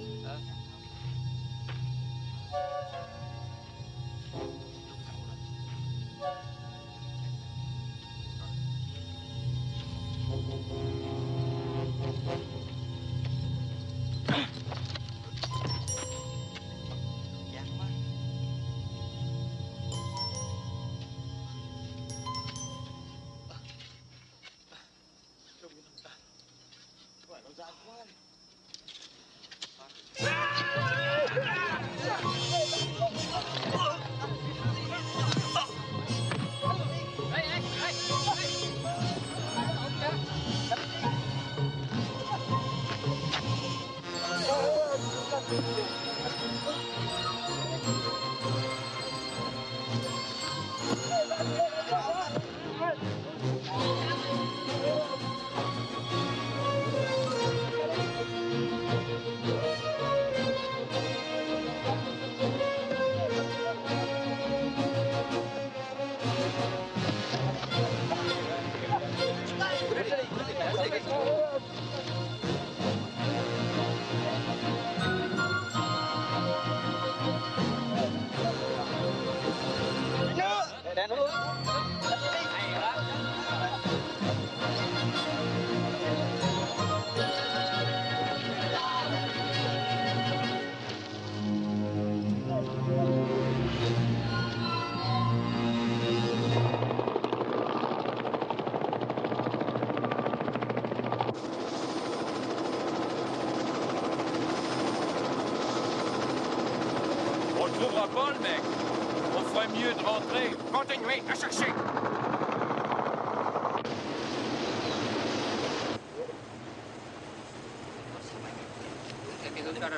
On le trouvera pas, le mec. On ferait mieux de rentrer. Continuez à chercher.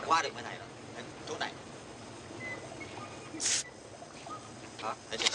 Qua được bên này rồi. Chỗ này. Hả? Để đi.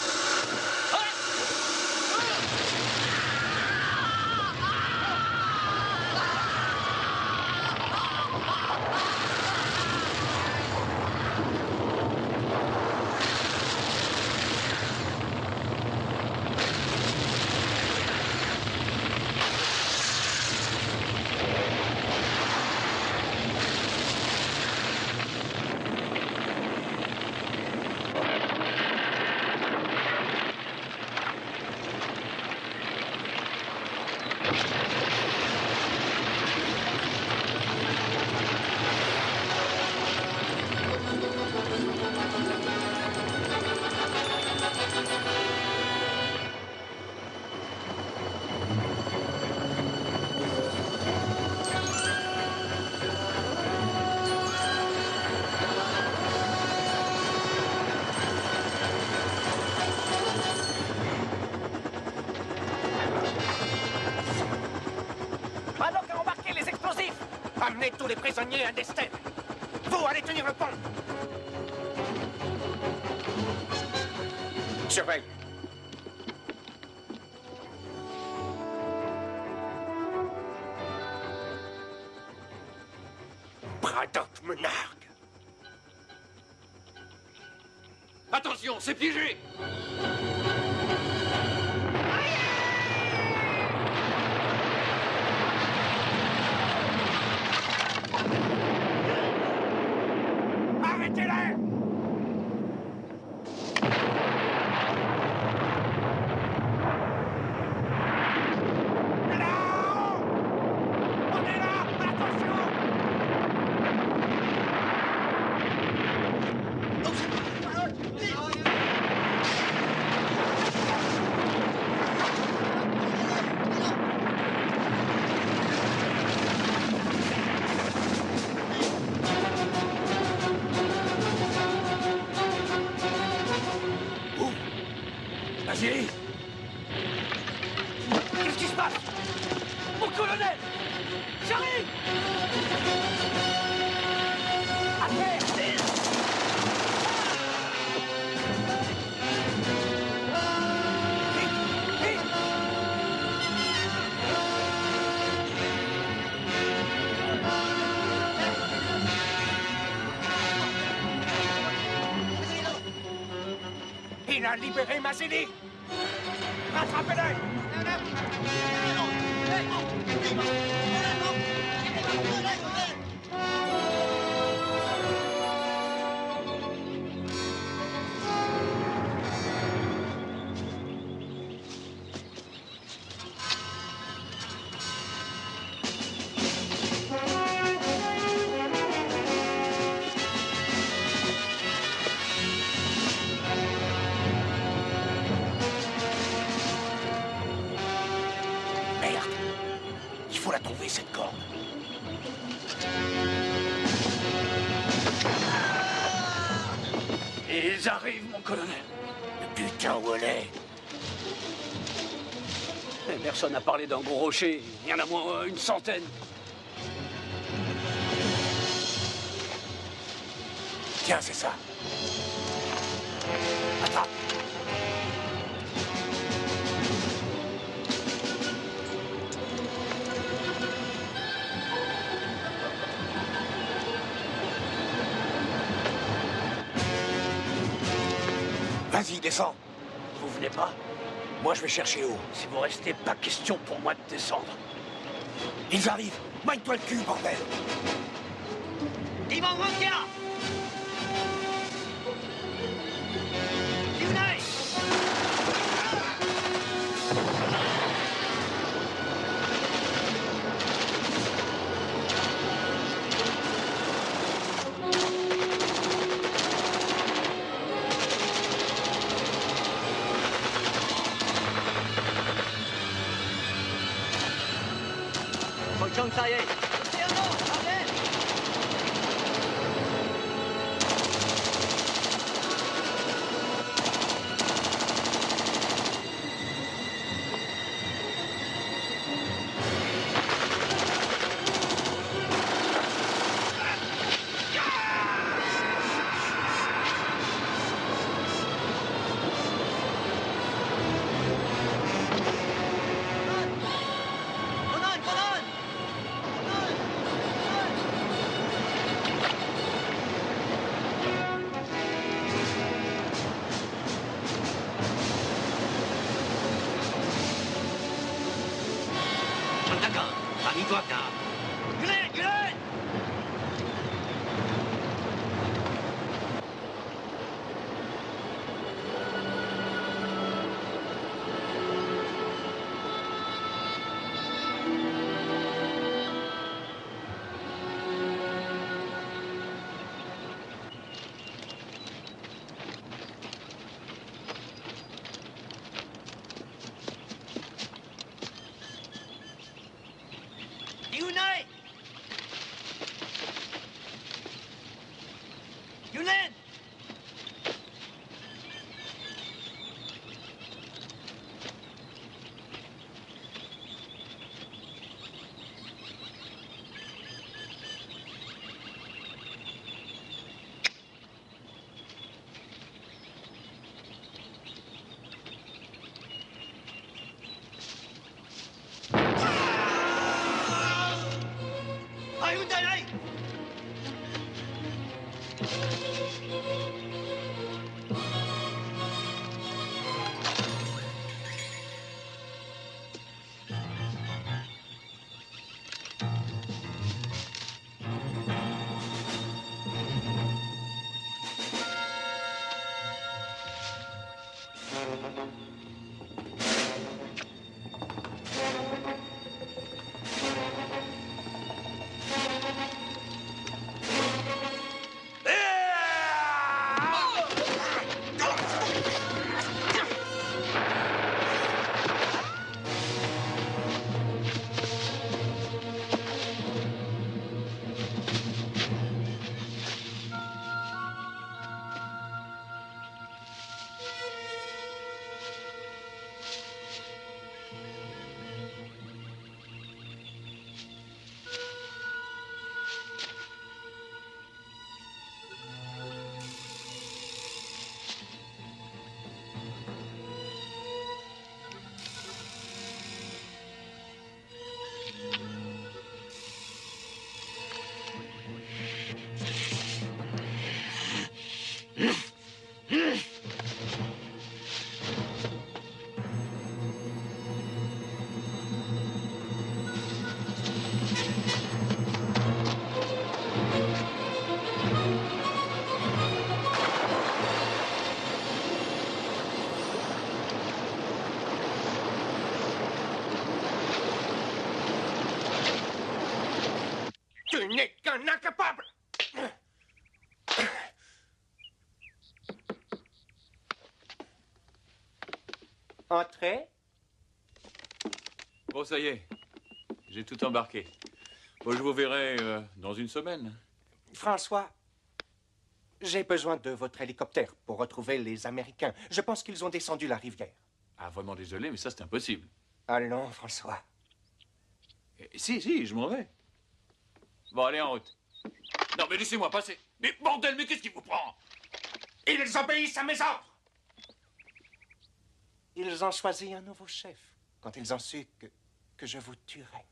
Braddock a embarqué les explosifs. Amenez tous les prisonniers à Destène. Vous allez tenir le pont. Surveille. Braddock me nargue. Attention, c'est piégé. Arrêtez-les! Vas-y. Qu'est-ce qui se passe? Mon colonel! J'arrive! À terre! Vite! Vite! Il a libéré Mazzini. Rattrapez-le. Merde. Il faut la trouver, cette corde. Ils arrivent, mon colonel. Mais putain, où elle est? Personne n'a parlé d'un gros rocher. Il y en a moins une centaine. Tiens, c'est ça. Attrape. Vas-y, descends. Vous venez pas? Moi, je vais chercher haut. Si vous restez, pas question pour moi de descendre. Ils arrivent. Magne-toi le cul, bordel. Đi vòng hơn kia. Điều này. Hồi trong tay ấy. Điều này. Điều lên. Hai huynh đệ đây. Entrez. Bon, ça y est. J'ai tout embarqué. Bon, je vous verrai dans une semaine. François, j'ai besoin de votre hélicoptère pour retrouver les Américains. Je pense qu'ils ont descendu la rivière. Ah, vraiment désolé, mais ça, c'est impossible. Allons, François. Si, je m'en vais. Bon, allez, en route. Non, mais laissez-moi passer. Mais bordel, mais qu'est-ce qui vous prend? Ils obéissent à mes ordres. Ils ont choisi un nouveau chef quand ils ont su que je vous tuerais.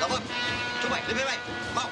Đồng ơi, chúng mày lên máy bay, mau.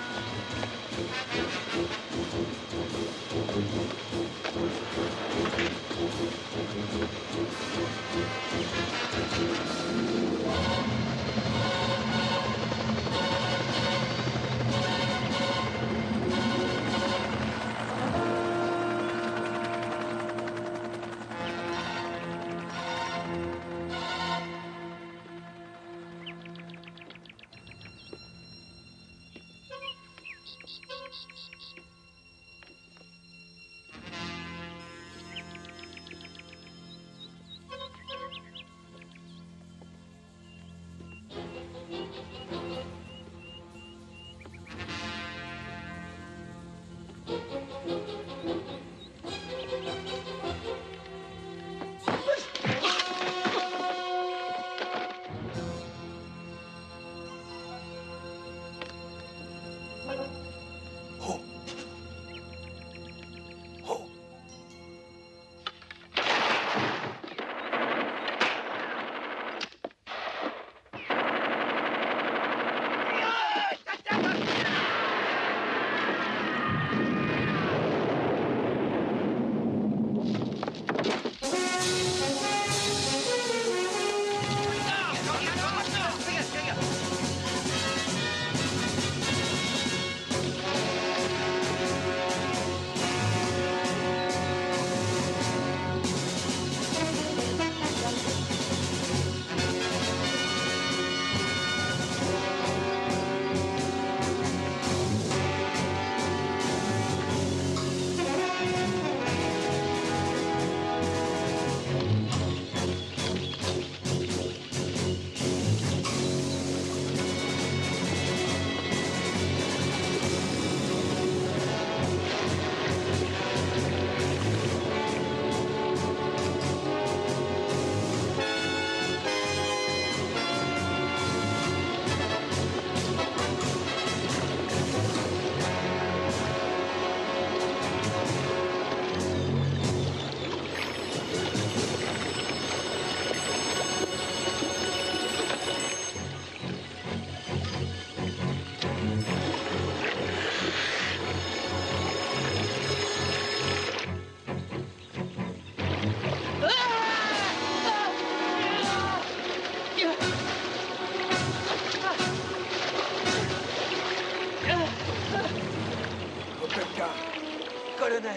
Colonel.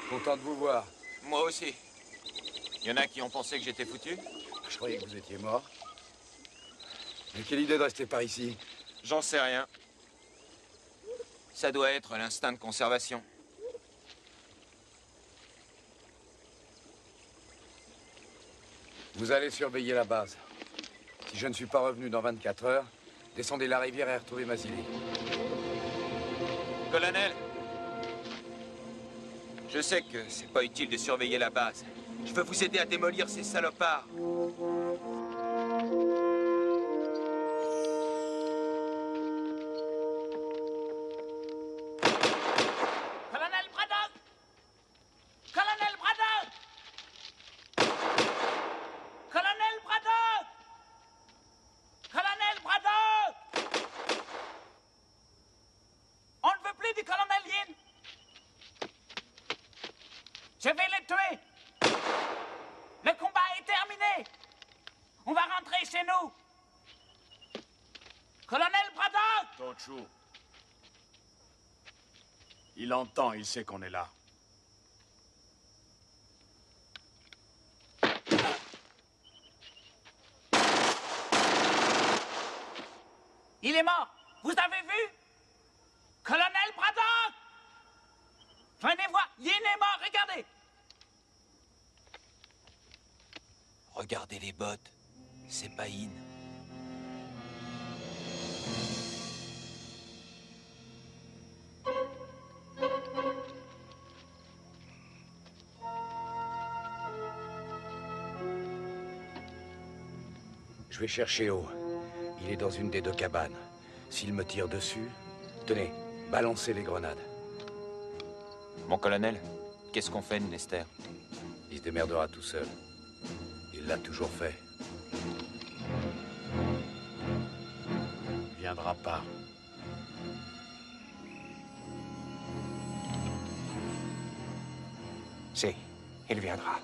Content de vous voir. Moi aussi. Il y en a qui ont pensé que j'étais foutu. Je croyais que vous étiez mort. Mais quelle idée de rester par ici? J'en sais rien. Ça doit être l'instinct de conservation. Vous allez surveiller la base. Si je ne suis pas revenu dans 24 heures, descendez la rivière et retrouvez Mazzilli. Colonel, je sais que c'est pas utile de surveiller la base. Je veux vous aider à démolir ces salopards. Colonel Braddock! Colonel Braddock! Colonel Braddock! Colonel Braddock! On ne veut plus du colonel Yin. Je vais les tuer. Le combat est terminé. On va rentrer chez nous. Colonel Braddock! Tochu. Il entend, il sait qu'on est là. Il est mort! Vous avez vu? Colonel Braddock! Venez voir, Yin est mort, regardez! Regardez les bottes. C'est pas in. Je vais chercher O. Il est dans une des deux cabanes. S'il me tire dessus, tenez, balancez les grenades. Mon colonel, qu'est-ce qu'on fait de Nester? Il se démerdera tout seul. Il l'a toujours fait. Il viendra pas. Si, il viendra.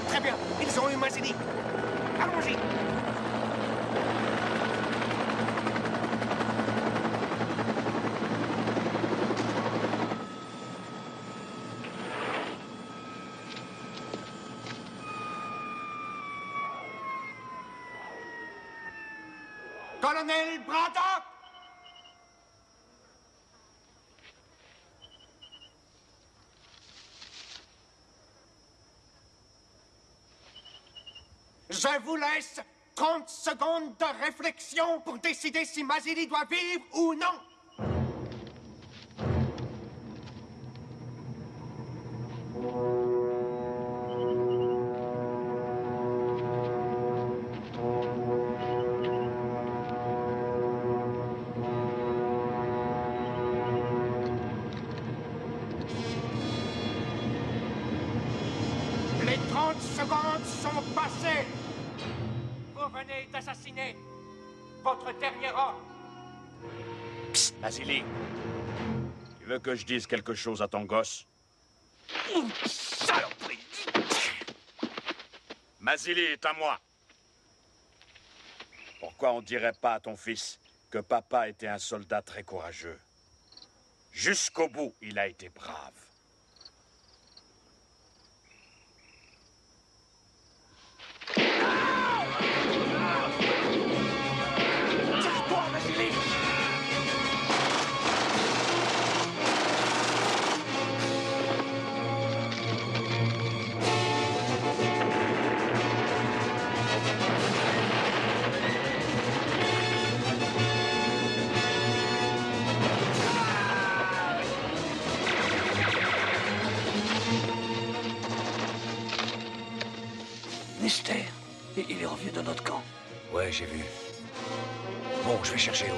Très bien, ils ont eu Mazini. Allons-y. Colonel Braddock! Je vous laisse 30 secondes de réflexion pour décider si Mazili doit vivre ou non. Les 30 secondes sont passées. Vous venez d'assassiner votre dernier homme. Mazili, tu veux que je dise quelque chose à ton gosse? Saloperie! Mazili est à moi. Pourquoi on dirait pas à ton fils que papa était un soldat très courageux? Jusqu'au bout, il a été brave. Tire-toi, Mazili! Nester, il est revenu dans notre camp. Ouais, j'ai vu. Bon, je vais chercher O.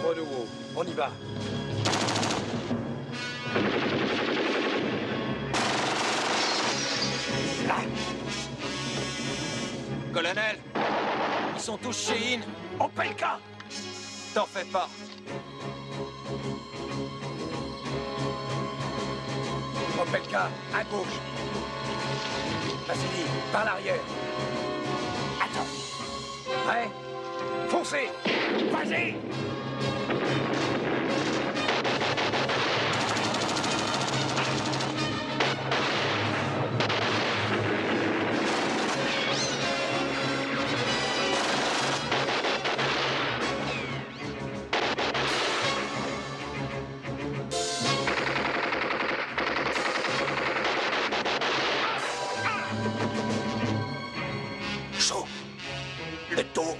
Renouveau, on y va. Colonel, ils sont tous chez In. Opelka! T'en fais pas. Opelka, à gauche. Mazili, par l'arrière. Attends. Prêt? Foncez! Vas-y! Chaud. Le dos.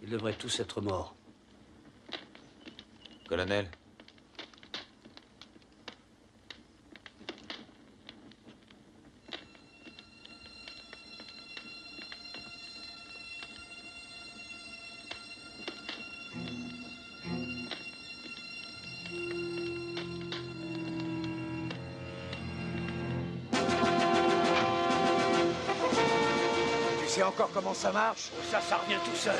Ils devraient tous être morts. Colonel, Tu sais encore comment ça marche? Ça revient tout seul.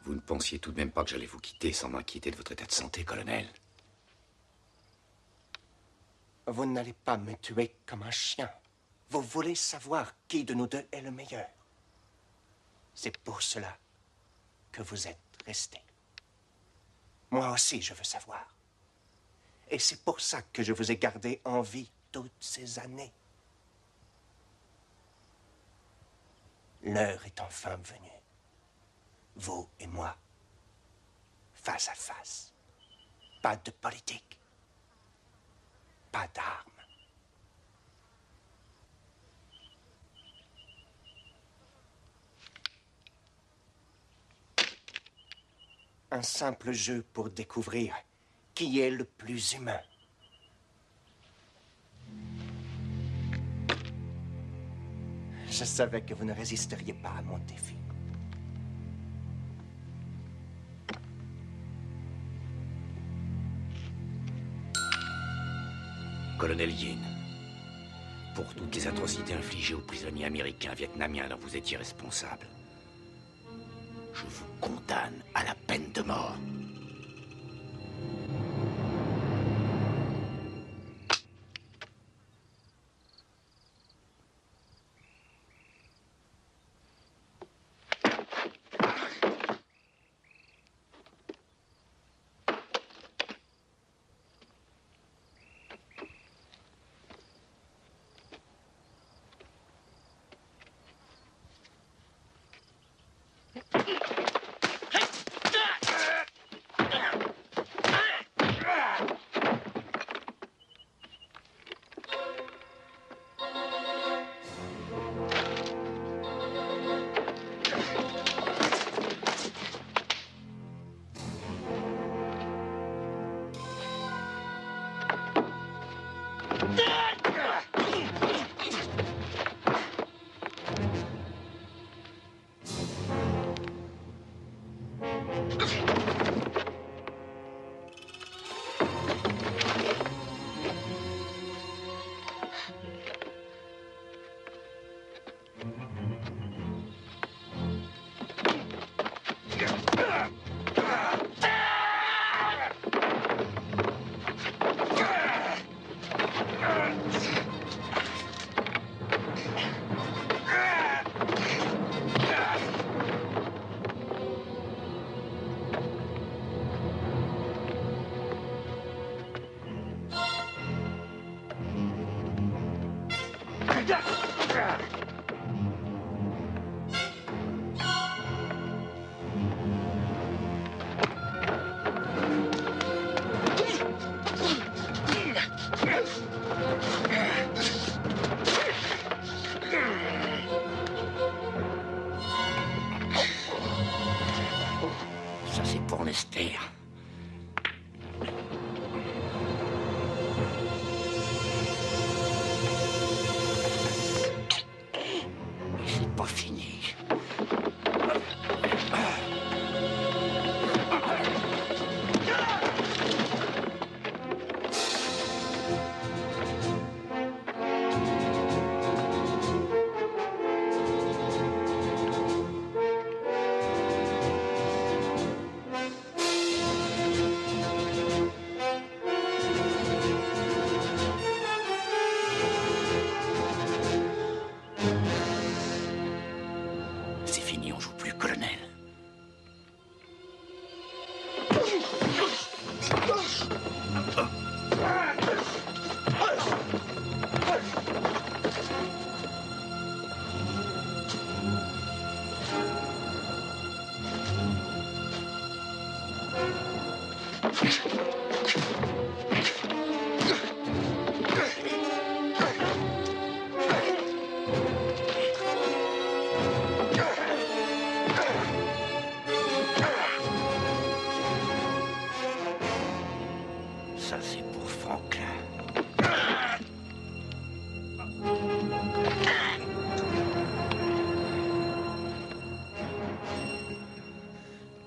Vous ne pensiez tout de même pas que j'allais vous quitter sans m'inquiéter de votre état de santé, colonel? Vous n'allez pas me tuer comme un chien. Vous voulez savoir qui de nous deux est le meilleur. C'est pour cela que vous êtes resté. Moi aussi, je veux savoir. Et c'est pour ça que je vous ai gardé en vie toutes ces années. L'heure est enfin venue. Vous et moi, face à face. Pas de politique. Pas d'armes. Un simple jeu pour découvrir qui est le plus humain. Je savais que vous ne résisteriez pas à mon défi. Colonel Yin, pour toutes les atrocités infligées aux prisonniers américains vietnamiens dont vous étiez responsable, je vous condamne à la peine de mort. Ça, c'est pour Lester. Mais c'est pas fini. c'est fini, on joue plus, colonel. Ça, c'est pour Franklin.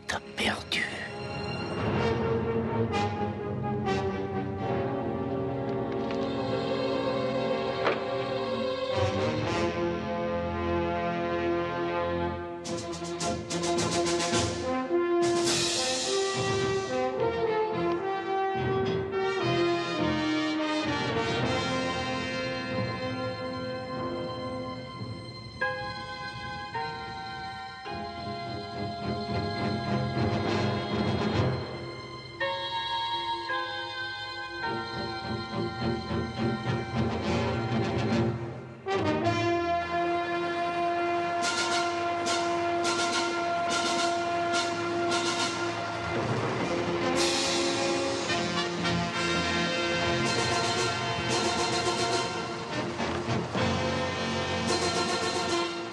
T'as perdu.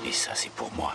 Et ça, c'est pour moi.